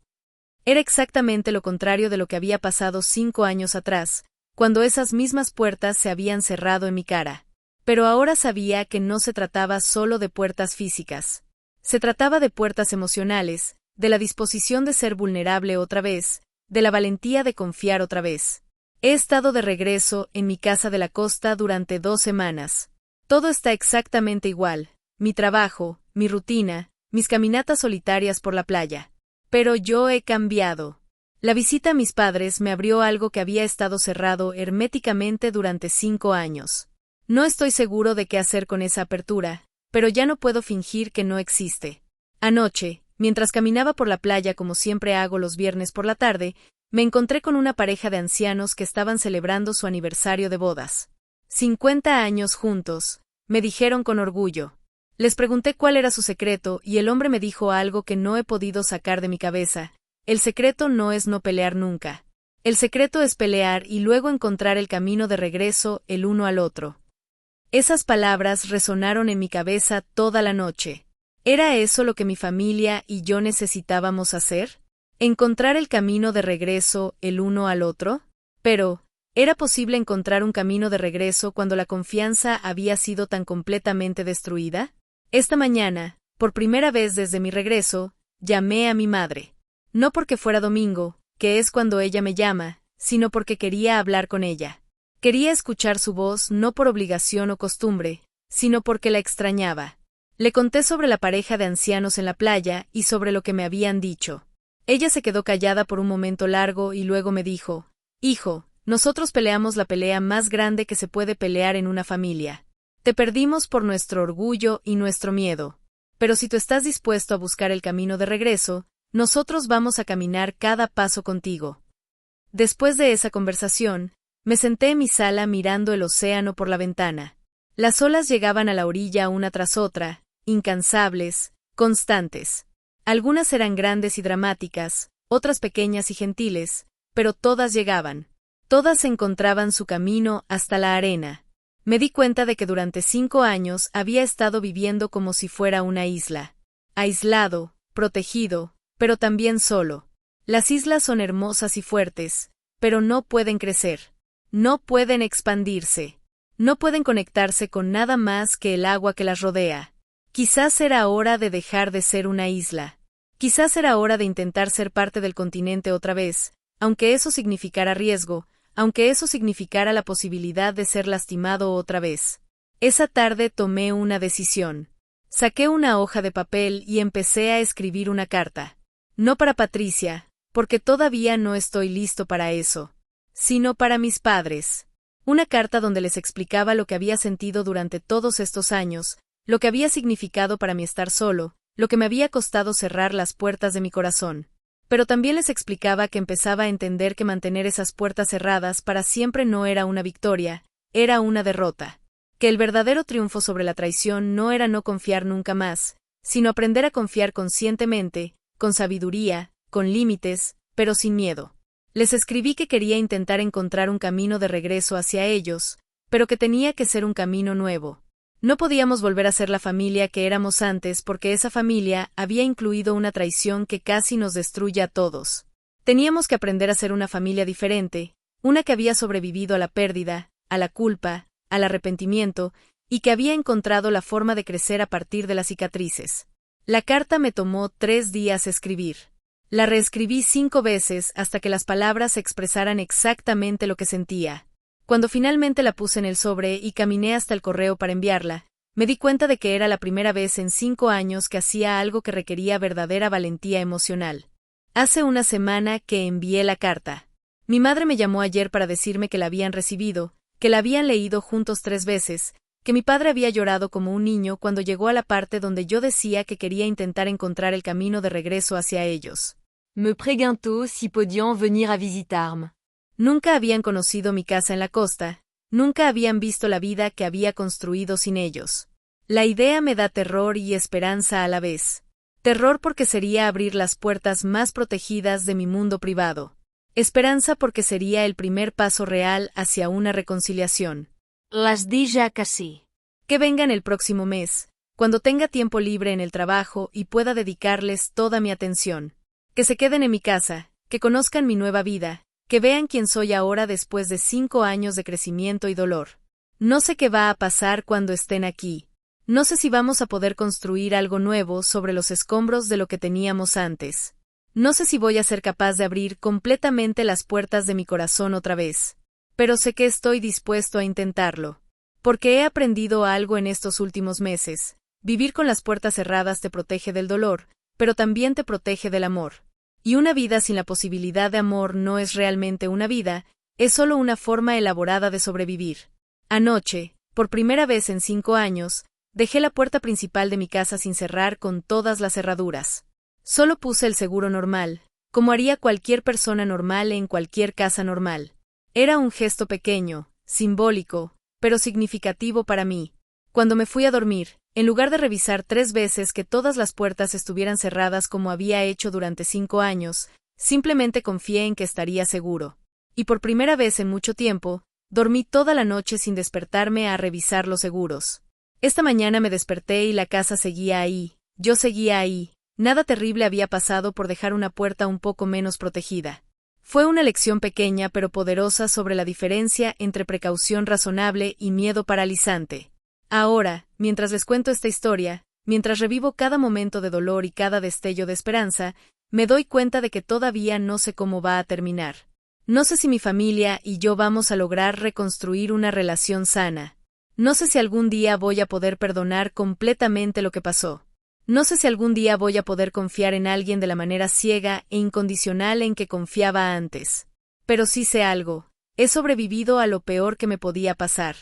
Era exactamente lo contrario de lo que había pasado 5 años atrás, cuando esas mismas puertas se habían cerrado en mi cara. Pero ahora sabía que no se trataba solo de puertas físicas. Se trataba de puertas emocionales, de la disposición de ser vulnerable otra vez, de la valentía de confiar otra vez. He estado de regreso en mi casa de la costa durante 2 semanas. Todo está exactamente igual, mi trabajo, mi rutina, mis caminatas solitarias por la playa. Pero yo he cambiado. La visita a mis padres me abrió algo que había estado cerrado herméticamente durante 5 años. No estoy seguro de qué hacer con esa apertura, pero ya no puedo fingir que no existe. Anoche, mientras caminaba por la playa como siempre hago los viernes por la tarde, me encontré con una pareja de ancianos que estaban celebrando su aniversario de bodas. 50 años juntos, me dijeron con orgullo. Les pregunté cuál era su secreto y el hombre me dijo algo que no he podido sacar de mi cabeza. El secreto no es no pelear nunca. El secreto es pelear y luego encontrar el camino de regreso el uno al otro. Esas palabras resonaron en mi cabeza toda la noche. ¿Era eso lo que mi familia y yo necesitábamos hacer? ¿Encontrar el camino de regreso el uno al otro? Pero, ¿era posible encontrar un camino de regreso cuando la confianza había sido tan completamente destruida? Esta mañana, por primera vez desde mi regreso, llamé a mi madre. No porque fuera domingo, que es cuando ella me llama, sino porque quería hablar con ella. Quería escuchar su voz no por obligación o costumbre, sino porque la extrañaba. Le conté sobre la pareja de ancianos en la playa y sobre lo que me habían dicho. Ella se quedó callada por un momento largo y luego me dijo, «Hijo, nosotros peleamos la pelea más grande que se puede pelear en una familia. Te perdimos por nuestro orgullo y nuestro miedo. Pero si tú estás dispuesto a buscar el camino de regreso, nosotros vamos a caminar cada paso contigo». Después de esa conversación, me senté en mi sala mirando el océano por la ventana. Las olas llegaban a la orilla una tras otra, incansables, constantes. Algunas eran grandes y dramáticas, otras pequeñas y gentiles, pero todas llegaban. Todas encontraban su camino hasta la arena. Me di cuenta de que durante 5 años había estado viviendo como si fuera una isla. Aislado, protegido, pero también solo. Las islas son hermosas y fuertes, pero no pueden crecer. No pueden expandirse. No pueden conectarse con nada más que el agua que las rodea. Quizás era hora de dejar de ser una isla. Quizás era hora de intentar ser parte del continente otra vez, aunque eso significara riesgo, aunque eso significara la posibilidad de ser lastimado otra vez. Esa tarde tomé una decisión. Saqué una hoja de papel y empecé a escribir una carta. No para Patricia, porque todavía no estoy listo para eso, sino para mis padres. Una carta donde les explicaba lo que había sentido durante todos estos años, lo que había significado para mí estar solo, lo que me había costado cerrar las puertas de mi corazón. Pero también les explicaba que empezaba a entender que mantener esas puertas cerradas para siempre no era una victoria, era una derrota. Que el verdadero triunfo sobre la traición no era no confiar nunca más, sino aprender a confiar conscientemente, con sabiduría, con límites, pero sin miedo. Les escribí que quería intentar encontrar un camino de regreso hacia ellos, pero que tenía que ser un camino nuevo. No podíamos volver a ser la familia que éramos antes porque esa familia había incluido una traición que casi nos destruye a todos. Teníamos que aprender a ser una familia diferente, una que había sobrevivido a la pérdida, a la culpa, al arrepentimiento, y que había encontrado la forma de crecer a partir de las cicatrices. La carta me tomó 3 días escribir. La reescribí 5 veces hasta que las palabras expresaran exactamente lo que sentía. Cuando finalmente la puse en el sobre y caminé hasta el correo para enviarla, me di cuenta de que era la primera vez en 5 años que hacía algo que requería verdadera valentía emocional. Hace una semana que envié la carta. Mi madre me llamó ayer para decirme que la habían recibido, que la habían leído juntos 3 veces, que mi padre había llorado como un niño cuando llegó a la parte donde yo decía que quería intentar encontrar el camino de regreso hacia ellos. Me preguntó si podían venir a visitarme. Nunca habían conocido mi casa en la costa, nunca habían visto la vida que había construido sin ellos. La idea me da terror y esperanza a la vez. Terror porque sería abrir las puertas más protegidas de mi mundo privado. Esperanza porque sería el primer paso real hacia una reconciliación. Las di ya casi. Que vengan el próximo mes, cuando tenga tiempo libre en el trabajo y pueda dedicarles toda mi atención. Que se queden en mi casa, que conozcan mi nueva vida, que vean quién soy ahora después de 5 años de crecimiento y dolor. No sé qué va a pasar cuando estén aquí. No sé si vamos a poder construir algo nuevo sobre los escombros de lo que teníamos antes. No sé si voy a ser capaz de abrir completamente las puertas de mi corazón otra vez. Pero sé que estoy dispuesto a intentarlo. Porque he aprendido algo en estos últimos meses. Vivir con las puertas cerradas te protege del dolor, pero también te protege del amor. Y una vida sin la posibilidad de amor no es realmente una vida, es solo una forma elaborada de sobrevivir. Anoche, por primera vez en 5 años, dejé la puerta principal de mi casa sin cerrar con todas las cerraduras. Solo puse el seguro normal, como haría cualquier persona normal en cualquier casa normal. Era un gesto pequeño, simbólico, pero significativo para mí. Cuando me fui a dormir, en lugar de revisar 3 veces que todas las puertas estuvieran cerradas como había hecho durante 5 años, simplemente confié en que estaría seguro. Y por primera vez en mucho tiempo, dormí toda la noche sin despertarme a revisar los seguros. Esta mañana me desperté y la casa seguía ahí, yo seguía ahí, nada terrible había pasado por dejar una puerta un poco menos protegida. Fue una lección pequeña pero poderosa sobre la diferencia entre precaución razonable y miedo paralizante. Ahora, mientras les cuento esta historia, mientras revivo cada momento de dolor y cada destello de esperanza, me doy cuenta de que todavía no sé cómo va a terminar. No sé si mi familia y yo vamos a lograr reconstruir una relación sana. No sé si algún día voy a poder perdonar completamente lo que pasó. No sé si algún día voy a poder confiar en alguien de la manera ciega e incondicional en que confiaba antes. Pero sí sé algo, he sobrevivido a lo peor que me podía pasar.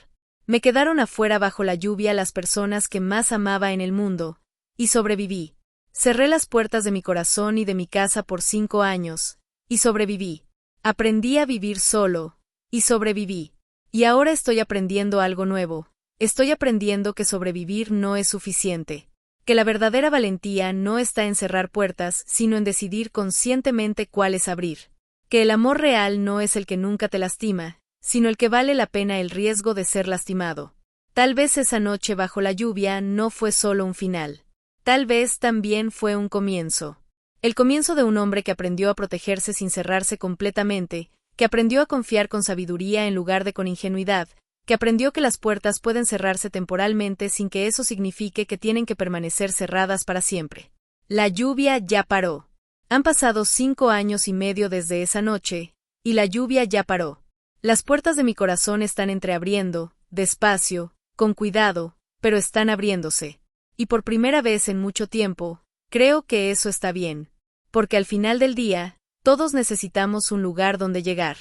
Me quedaron afuera bajo la lluvia las personas que más amaba en el mundo, y sobreviví. Cerré las puertas de mi corazón y de mi casa por 5 años, y sobreviví. Aprendí a vivir solo, y sobreviví. Y ahora estoy aprendiendo algo nuevo, estoy aprendiendo que sobrevivir no es suficiente. Que la verdadera valentía no está en cerrar puertas, sino en decidir conscientemente cuáles abrir. Que el amor real no es el que nunca te lastima, sino el que vale la pena el riesgo de ser lastimado. Tal vez esa noche bajo la lluvia no fue solo un final. Tal vez también fue un comienzo. El comienzo de un hombre que aprendió a protegerse sin cerrarse completamente, que aprendió a confiar con sabiduría en lugar de con ingenuidad, que aprendió que las puertas pueden cerrarse temporalmente sin que eso signifique que tienen que permanecer cerradas para siempre. La lluvia ya paró. Han pasado 5 años y medio desde esa noche, y la lluvia ya paró. Las puertas de mi corazón están entreabriendo, despacio, con cuidado, pero están abriéndose. Y por primera vez en mucho tiempo, creo que eso está bien. Porque al final del día, todos necesitamos un lugar donde llegar.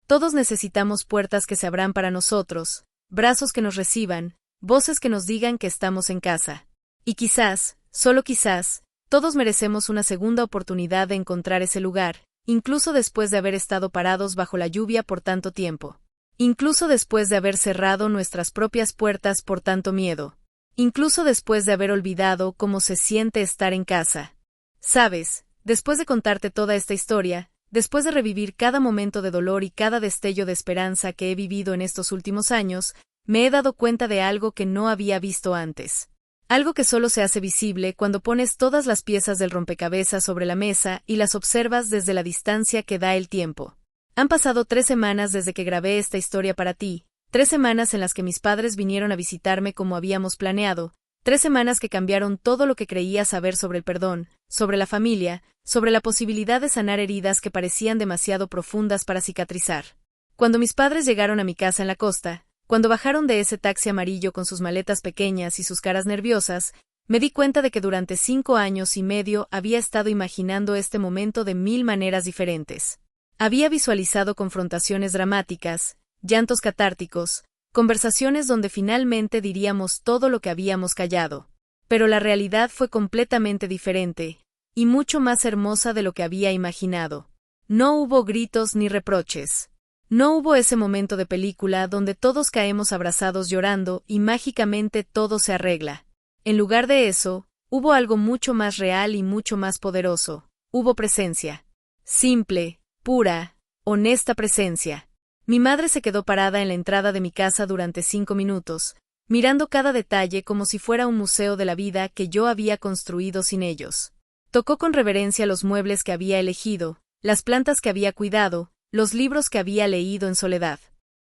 Todos necesitamos puertas que se abran para nosotros, brazos que nos reciban, voces que nos digan que estamos en casa. Y quizás, solo quizás, todos merecemos una segunda oportunidad de encontrar ese lugar, incluso después de haber estado parados bajo la lluvia por tanto tiempo. Incluso después de haber cerrado nuestras propias puertas por tanto miedo. Incluso después de haber olvidado cómo se siente estar en casa. Sabes, después de contarte toda esta historia, después de revivir cada momento de dolor y cada destello de esperanza que he vivido en estos últimos años, me he dado cuenta de algo que no había visto antes. Algo que solo se hace visible cuando pones todas las piezas del rompecabezas sobre la mesa y las observas desde la distancia que da el tiempo. Han pasado 3 semanas desde que grabé esta historia para ti, 3 semanas en las que mis padres vinieron a visitarme como habíamos planeado, 3 semanas que cambiaron todo lo que creía saber sobre el perdón, sobre la familia, sobre la posibilidad de sanar heridas que parecían demasiado profundas para cicatrizar. Cuando mis padres llegaron a mi casa en la costa, cuando bajaron de ese taxi amarillo con sus maletas pequeñas y sus caras nerviosas, me di cuenta de que durante 5 años y medio había estado imaginando este momento de 1000 maneras diferentes. Había visualizado confrontaciones dramáticas, llantos catárticos, conversaciones donde finalmente diríamos todo lo que habíamos callado. Pero la realidad fue completamente diferente, y mucho más hermosa de lo que había imaginado. No hubo gritos ni reproches. No hubo ese momento de película donde todos caemos abrazados llorando y mágicamente todo se arregla. En lugar de eso, hubo algo mucho más real y mucho más poderoso. Hubo presencia. Simple, pura, honesta presencia. Mi madre se quedó parada en la entrada de mi casa durante 5 minutos, mirando cada detalle como si fuera un museo de la vida que yo había construido sin ellos. Tocó con reverencia los muebles que había elegido, las plantas que había cuidado, los libros que había leído en soledad.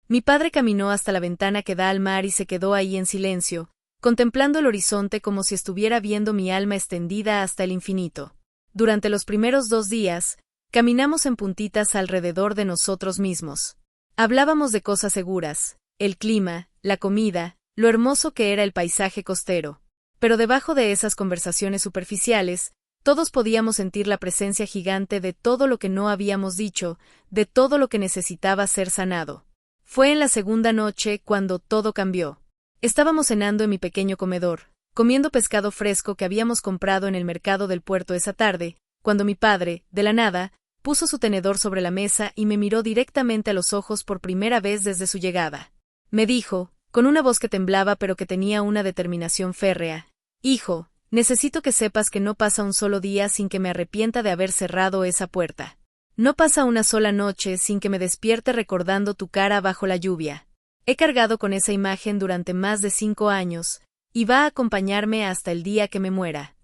Mi padre caminó hasta la ventana que da al mar y se quedó ahí en silencio, contemplando el horizonte como si estuviera viendo mi alma extendida hasta el infinito. Durante los primeros 2 días, caminamos en puntitas alrededor de nosotros mismos. Hablábamos de cosas seguras, el clima, la comida, lo hermoso que era el paisaje costero. Pero debajo de esas conversaciones superficiales, todos podíamos sentir la presencia gigante de todo lo que no habíamos dicho, de todo lo que necesitaba ser sanado. Fue en la segunda noche cuando todo cambió. Estábamos cenando en mi pequeño comedor, comiendo pescado fresco que habíamos comprado en el mercado del puerto esa tarde, cuando mi padre, de la nada, puso su tenedor sobre la mesa y me miró directamente a los ojos por primera vez desde su llegada. Me dijo, con una voz que temblaba pero que tenía una determinación férrea: «Hijo, necesito que sepas que no pasa un solo día sin que me arrepienta de haber cerrado esa puerta. No pasa una sola noche sin que me despierte recordando tu cara bajo la lluvia. He cargado con esa imagen durante más de 5 años, y va a acompañarme hasta el día que me muera».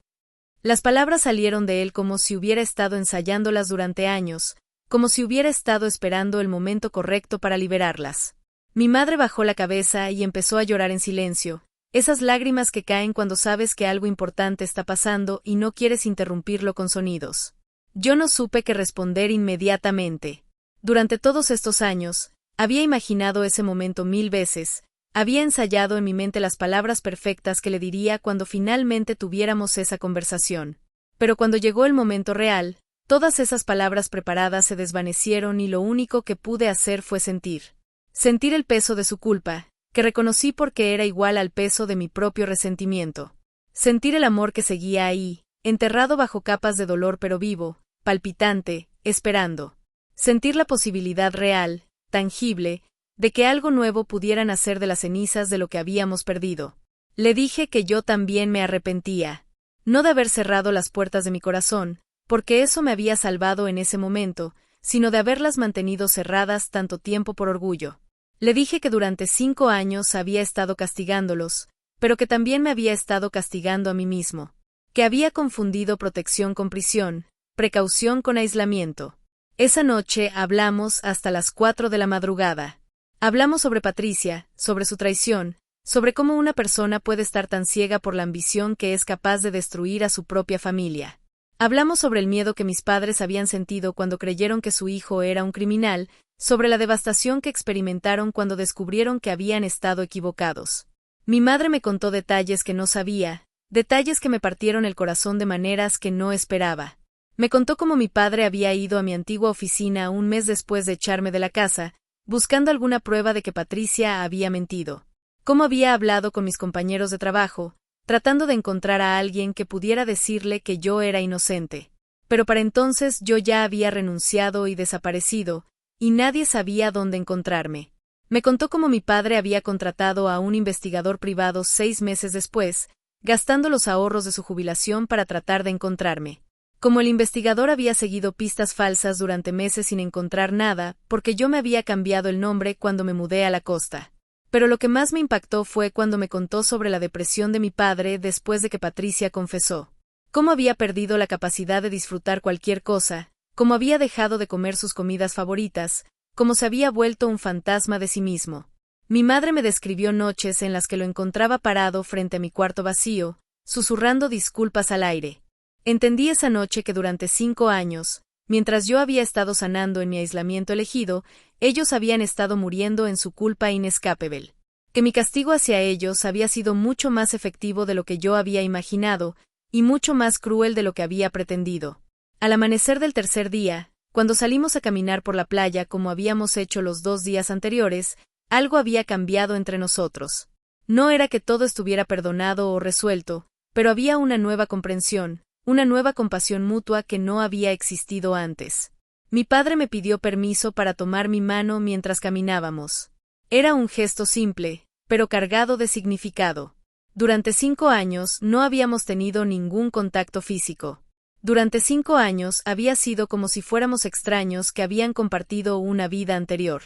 Las palabras salieron de él como si hubiera estado ensayándolas durante años, como si hubiera estado esperando el momento correcto para liberarlas. Mi madre bajó la cabeza y empezó a llorar en silencio, esas lágrimas que caen cuando sabes que algo importante está pasando y no quieres interrumpirlo con sonidos. Yo no supe qué responder inmediatamente. Durante todos estos años, había imaginado ese momento 1000 veces, había ensayado en mi mente las palabras perfectas que le diría cuando finalmente tuviéramos esa conversación. Pero cuando llegó el momento real, todas esas palabras preparadas se desvanecieron y lo único que pude hacer fue sentir. Sentir el peso de su culpa, que reconocí porque era igual al peso de mi propio resentimiento. Sentir el amor que seguía ahí, enterrado bajo capas de dolor pero vivo, palpitante, esperando. Sentir la posibilidad real, tangible, de que algo nuevo pudiera nacer de las cenizas de lo que habíamos perdido. Le dije que yo también me arrepentía. No de haber cerrado las puertas de mi corazón, porque eso me había salvado en ese momento, sino de haberlas mantenido cerradas tanto tiempo por orgullo. Le dije que durante 5 años había estado castigándolos, pero que también me había estado castigando a mí mismo. Que había confundido protección con prisión, precaución con aislamiento. Esa noche hablamos hasta las 4 de la madrugada. Hablamos sobre Patricia, sobre su traición, sobre cómo una persona puede estar tan ciega por la ambición que es capaz de destruir a su propia familia. Hablamos sobre el miedo que mis padres habían sentido cuando creyeron que su hijo era un criminal, sobre la devastación que experimentaron cuando descubrieron que habían estado equivocados. Mi madre me contó detalles que no sabía, detalles que me partieron el corazón de maneras que no esperaba. Me contó cómo mi padre había ido a mi antigua oficina un mes después de echarme de la casa, buscando alguna prueba de que Patricia había mentido. Cómo había hablado con mis compañeros de trabajo, tratando de encontrar a alguien que pudiera decirle que yo era inocente. Pero para entonces yo ya había renunciado y desaparecido, y nadie sabía dónde encontrarme. Me contó cómo mi padre había contratado a un investigador privado 6 meses después, gastando los ahorros de su jubilación para tratar de encontrarme. Como el investigador había seguido pistas falsas durante meses sin encontrar nada, porque yo me había cambiado el nombre cuando me mudé a la costa. Pero lo que más me impactó fue cuando me contó sobre la depresión de mi padre después de que Patricia confesó. Cómo había perdido la capacidad de disfrutar cualquier cosa, cómo había dejado de comer sus comidas favoritas, cómo se había vuelto un fantasma de sí mismo. Mi madre me describió noches en las que lo encontraba parado frente a mi cuarto vacío, susurrando disculpas al aire. Entendí esa noche que durante 5 años, mientras yo había estado sanando en mi aislamiento elegido, ellos habían estado muriendo en su culpa inescapable. Que mi castigo hacia ellos había sido mucho más efectivo de lo que yo había imaginado, y mucho más cruel de lo que había pretendido. Al amanecer del tercer día, cuando salimos a caminar por la playa como habíamos hecho los 2 días anteriores, algo había cambiado entre nosotros. No era que todo estuviera perdonado o resuelto, pero había una nueva comprensión, una nueva compasión mutua que no había existido antes. Mi padre me pidió permiso para tomar mi mano mientras caminábamos. Era un gesto simple, pero cargado de significado. Durante 5 años no habíamos tenido ningún contacto físico. Durante 5 años había sido como si fuéramos extraños que habían compartido una vida anterior.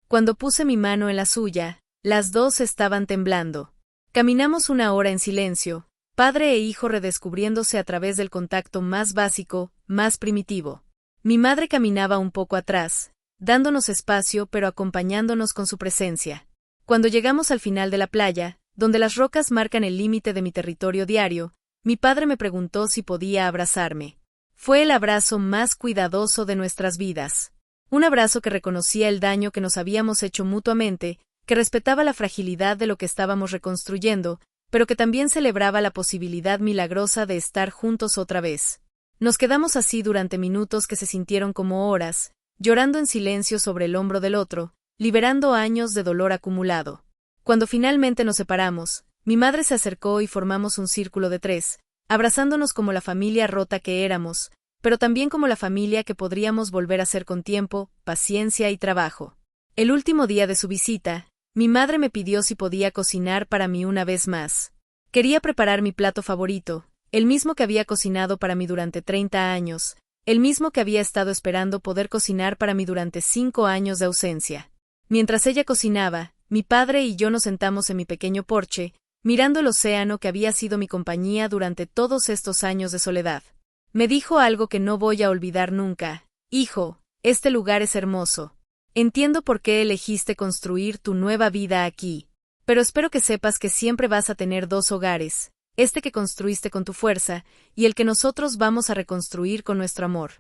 Cuando puse mi mano en la suya, las dos estaban temblando. Caminamos 1 hora en silencio, padre e hijo redescubriéndose a través del contacto más básico, más primitivo. Mi madre caminaba un poco atrás, dándonos espacio pero acompañándonos con su presencia. Cuando llegamos al final de la playa, donde las rocas marcan el límite de mi territorio diario, mi padre me preguntó si podía abrazarme. Fue el abrazo más cuidadoso de nuestras vidas. Un abrazo que reconocía el daño que nos habíamos hecho mutuamente, que respetaba la fragilidad de lo que estábamos reconstruyendo, pero que también celebraba la posibilidad milagrosa de estar juntos otra vez. Nos quedamos así durante minutos que se sintieron como horas, llorando en silencio sobre el hombro del otro, liberando años de dolor acumulado. Cuando finalmente nos separamos, mi madre se acercó y formamos un círculo de 3, abrazándonos como la familia rota que éramos, pero también como la familia que podríamos volver a ser con tiempo, paciencia y trabajo. El último día de su visita, mi madre me pidió si podía cocinar para mí una vez más. Quería preparar mi plato favorito, el mismo que había cocinado para mí durante 30 años, el mismo que había estado esperando poder cocinar para mí durante 5 años de ausencia. Mientras ella cocinaba, mi padre y yo nos sentamos en mi pequeño porche, mirando el océano que había sido mi compañía durante todos estos años de soledad. Me dijo algo que no voy a olvidar nunca: hijo, este lugar es hermoso. Entiendo por qué elegiste construir tu nueva vida aquí. Pero espero que sepas que siempre vas a tener 2 hogares, este que construiste con tu fuerza, y el que nosotros vamos a reconstruir con nuestro amor.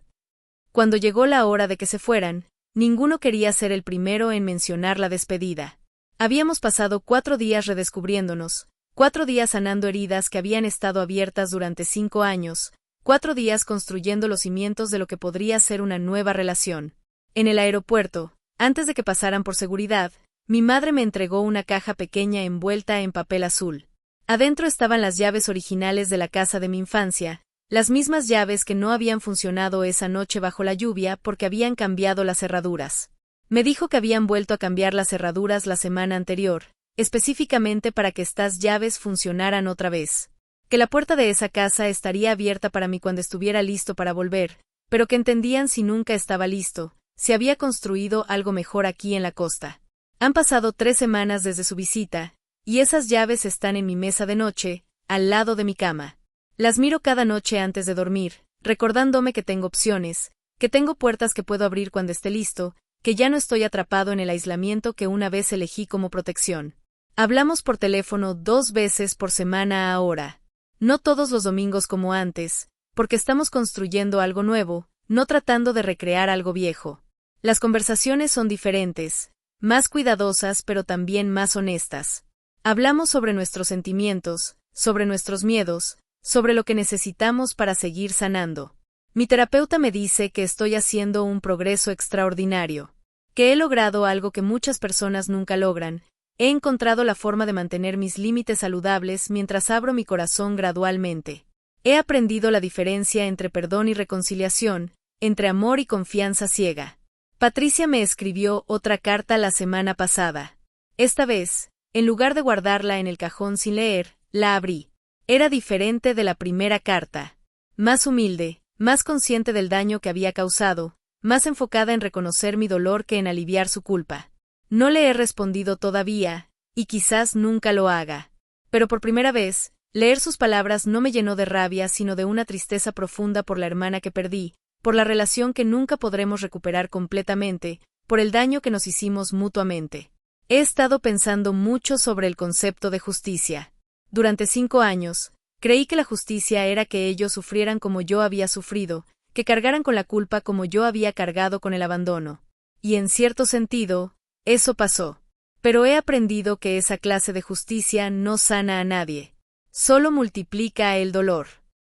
Cuando llegó la hora de que se fueran, ninguno quería ser el primero en mencionar la despedida. Habíamos pasado 4 días redescubriéndonos, 4 días sanando heridas que habían estado abiertas durante 5 años, 4 días construyendo los cimientos de lo que podría ser una nueva relación. En el aeropuerto, antes de que pasaran por seguridad, mi madre me entregó una caja pequeña envuelta en papel azul. Adentro estaban las llaves originales de la casa de mi infancia, las mismas llaves que no habían funcionado esa noche bajo la lluvia porque habían cambiado las cerraduras. Me dijo que habían vuelto a cambiar las cerraduras la semana anterior, específicamente para que estas llaves funcionaran otra vez. Que la puerta de esa casa estaría abierta para mí cuando estuviera listo para volver, pero que entendían si nunca estaba listo, si había construido algo mejor aquí en la costa. Han pasado 3 semanas desde su visita, y esas llaves están en mi mesa de noche, al lado de mi cama. Las miro cada noche antes de dormir, recordándome que tengo opciones, que tengo puertas que puedo abrir cuando esté listo, que ya no estoy atrapado en el aislamiento que una vez elegí como protección. Hablamos por teléfono 2 veces por semana ahora. No todos los domingos como antes, porque estamos construyendo algo nuevo, no tratando de recrear algo viejo. Las conversaciones son diferentes, más cuidadosas pero también más honestas. Hablamos sobre nuestros sentimientos, sobre nuestros miedos, sobre lo que necesitamos para seguir sanando. Mi terapeuta me dice que estoy haciendo un progreso extraordinario, que he logrado algo que muchas personas nunca logran, He encontrado la forma de mantener mis límites saludables mientras abro mi corazón gradualmente. He aprendido la diferencia entre perdón y reconciliación, entre amor y confianza ciega. Patricia me escribió otra carta la semana pasada. Esta vez, en lugar de guardarla en el cajón sin leer, la abrí. Era diferente de la primera carta. Más humilde, más consciente del daño que había causado, más enfocada en reconocer mi dolor que en aliviar su culpa. No le he respondido todavía, y quizás nunca lo haga. Pero por primera vez, leer sus palabras no me llenó de rabia sino de una tristeza profunda por la hermana que perdí, por la relación que nunca podremos recuperar completamente, por el daño que nos hicimos mutuamente. He estado pensando mucho sobre el concepto de justicia. Durante 5 años, creí que la justicia era que ellos sufrieran como yo había sufrido, que cargaran con la culpa como yo había cargado con el abandono. Y en cierto sentido, eso pasó. Pero he aprendido que esa clase de justicia no sana a nadie. Solo multiplica el dolor.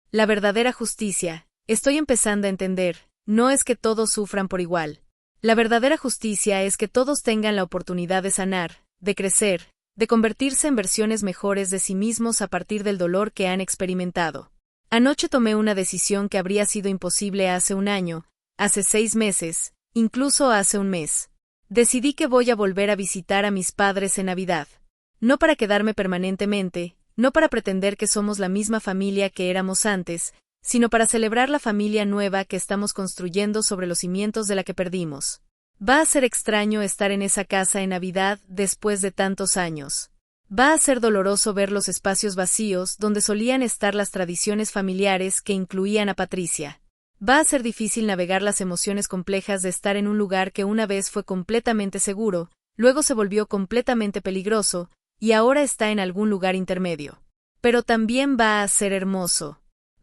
La verdadera justicia, estoy empezando a entender, no es que todos sufran por igual. La verdadera justicia es que todos tengan la oportunidad de sanar, de crecer, de convertirse en versiones mejores de sí mismos a partir del dolor que han experimentado. Anoche tomé una decisión que habría sido imposible hace 1 año, hace 6 meses, incluso hace 1 mes. Decidí que voy a volver a visitar a mis padres en Navidad. No para quedarme permanentemente, no para pretender que somos la misma familia que éramos antes, sino para celebrar la familia nueva que estamos construyendo sobre los cimientos de la que perdimos. Va a ser extraño estar en esa casa en Navidad después de tantos años. Va a ser doloroso ver los espacios vacíos donde solían estar las tradiciones familiares que incluían a Patricia. Va a ser difícil navegar las emociones complejas de estar en un lugar que una vez fue completamente seguro, luego se volvió completamente peligroso, y ahora está en algún lugar intermedio. Pero también va a ser hermoso.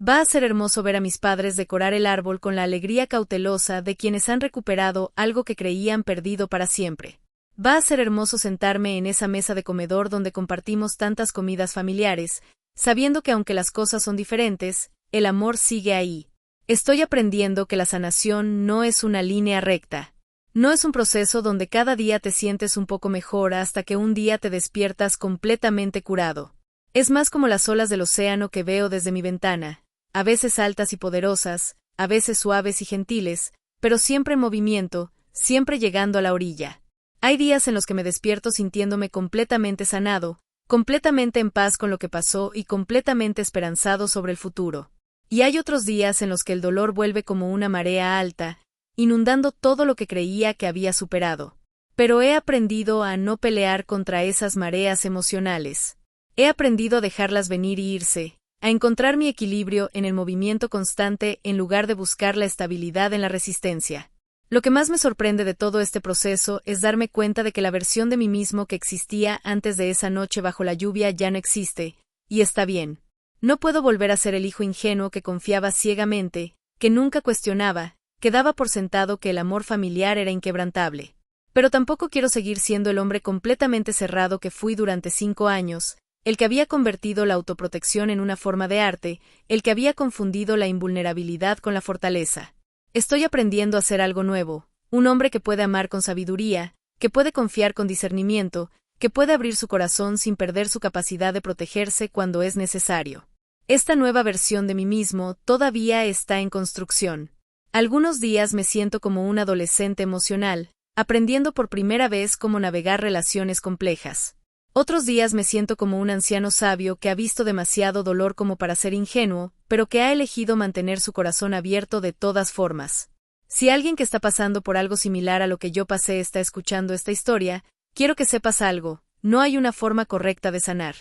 Va a ser hermoso ver a mis padres decorar el árbol con la alegría cautelosa de quienes han recuperado algo que creían perdido para siempre. Va a ser hermoso sentarme en esa mesa de comedor donde compartimos tantas comidas familiares, sabiendo que aunque las cosas son diferentes, el amor sigue ahí. Estoy aprendiendo que la sanación no es una línea recta. No es un proceso donde cada día te sientes un poco mejor hasta que un día te despiertas completamente curado. Es más como las olas del océano que veo desde mi ventana, a veces altas y poderosas, a veces suaves y gentiles, pero siempre en movimiento, siempre llegando a la orilla. Hay días en los que me despierto sintiéndome completamente sanado, completamente en paz con lo que pasó y completamente esperanzado sobre el futuro. Y hay otros días en los que el dolor vuelve como una marea alta, inundando todo lo que creía que había superado. Pero he aprendido a no pelear contra esas mareas emocionales. He aprendido a dejarlas venir y irse, a encontrar mi equilibrio en el movimiento constante en lugar de buscar la estabilidad en la resistencia. Lo que más me sorprende de todo este proceso es darme cuenta de que la versión de mí mismo que existía antes de esa noche bajo la lluvia ya no existe, y está bien. No puedo volver a ser el hijo ingenuo que confiaba ciegamente, que nunca cuestionaba, que daba por sentado que el amor familiar era inquebrantable. Pero tampoco quiero seguir siendo el hombre completamente cerrado que fui durante 5 años, el que había convertido la autoprotección en una forma de arte, el que había confundido la invulnerabilidad con la fortaleza. Estoy aprendiendo a ser algo nuevo, un hombre que puede amar con sabiduría, que puede confiar con discernimiento, que puede abrir su corazón sin perder su capacidad de protegerse cuando es necesario. Esta nueva versión de mí mismo todavía está en construcción. Algunos días me siento como un adolescente emocional, aprendiendo por primera vez cómo navegar relaciones complejas. Otros días me siento como un anciano sabio que ha visto demasiado dolor como para ser ingenuo, pero que ha elegido mantener su corazón abierto de todas formas. Si alguien que está pasando por algo similar a lo que yo pasé está escuchando esta historia, quiero que sepas algo: no hay una forma correcta de sanar.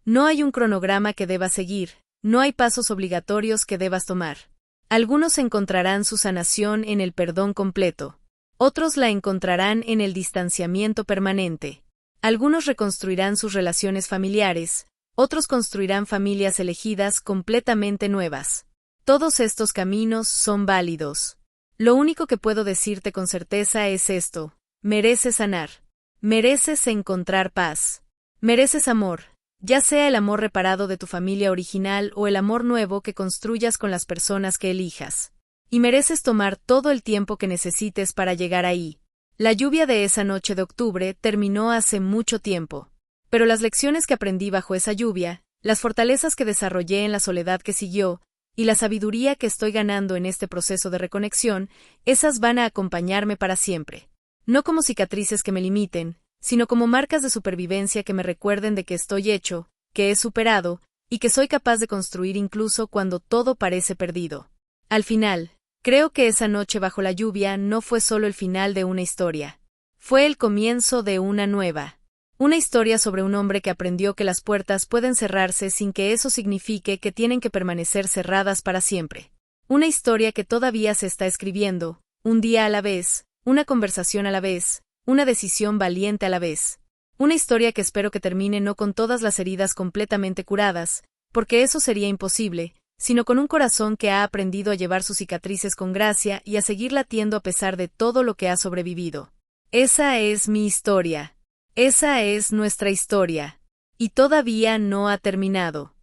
No hay un cronograma que debas seguir, no hay pasos obligatorios que debas tomar. Algunos encontrarán su sanación en el perdón completo. Otros la encontrarán en el distanciamiento permanente. Algunos reconstruirán sus relaciones familiares, otros construirán familias elegidas completamente nuevas. Todos estos caminos son válidos. Lo único que puedo decirte con certeza es esto: mereces sanar. Mereces encontrar paz. Mereces amor, ya sea el amor reparado de tu familia original o el amor nuevo que construyas con las personas que elijas. Y mereces tomar todo el tiempo que necesites para llegar ahí. La lluvia de esa noche de octubre terminó hace mucho tiempo. Pero las lecciones que aprendí bajo esa lluvia, las fortalezas que desarrollé en la soledad que siguió, y la sabiduría que estoy ganando en este proceso de reconexión, esas van a acompañarme para siempre. No como cicatrices que me limiten, sino como marcas de supervivencia que me recuerden de que estoy hecho, que he superado, y que soy capaz de construir incluso cuando todo parece perdido. Al final, creo que esa noche bajo la lluvia no fue solo el final de una historia. Fue el comienzo de una nueva. Una historia sobre un hombre que aprendió que las puertas pueden cerrarse sin que eso signifique que tienen que permanecer cerradas para siempre. Una historia que todavía se está escribiendo, un día a la vez, una conversación a la vez, una decisión valiente a la vez. Una historia que espero que termine no con todas las heridas completamente curadas, porque eso sería imposible, sino con un corazón que ha aprendido a llevar sus cicatrices con gracia y a seguir latiendo a pesar de todo lo que ha sobrevivido. Esa es mi historia. Esa es nuestra historia. Y todavía no ha terminado.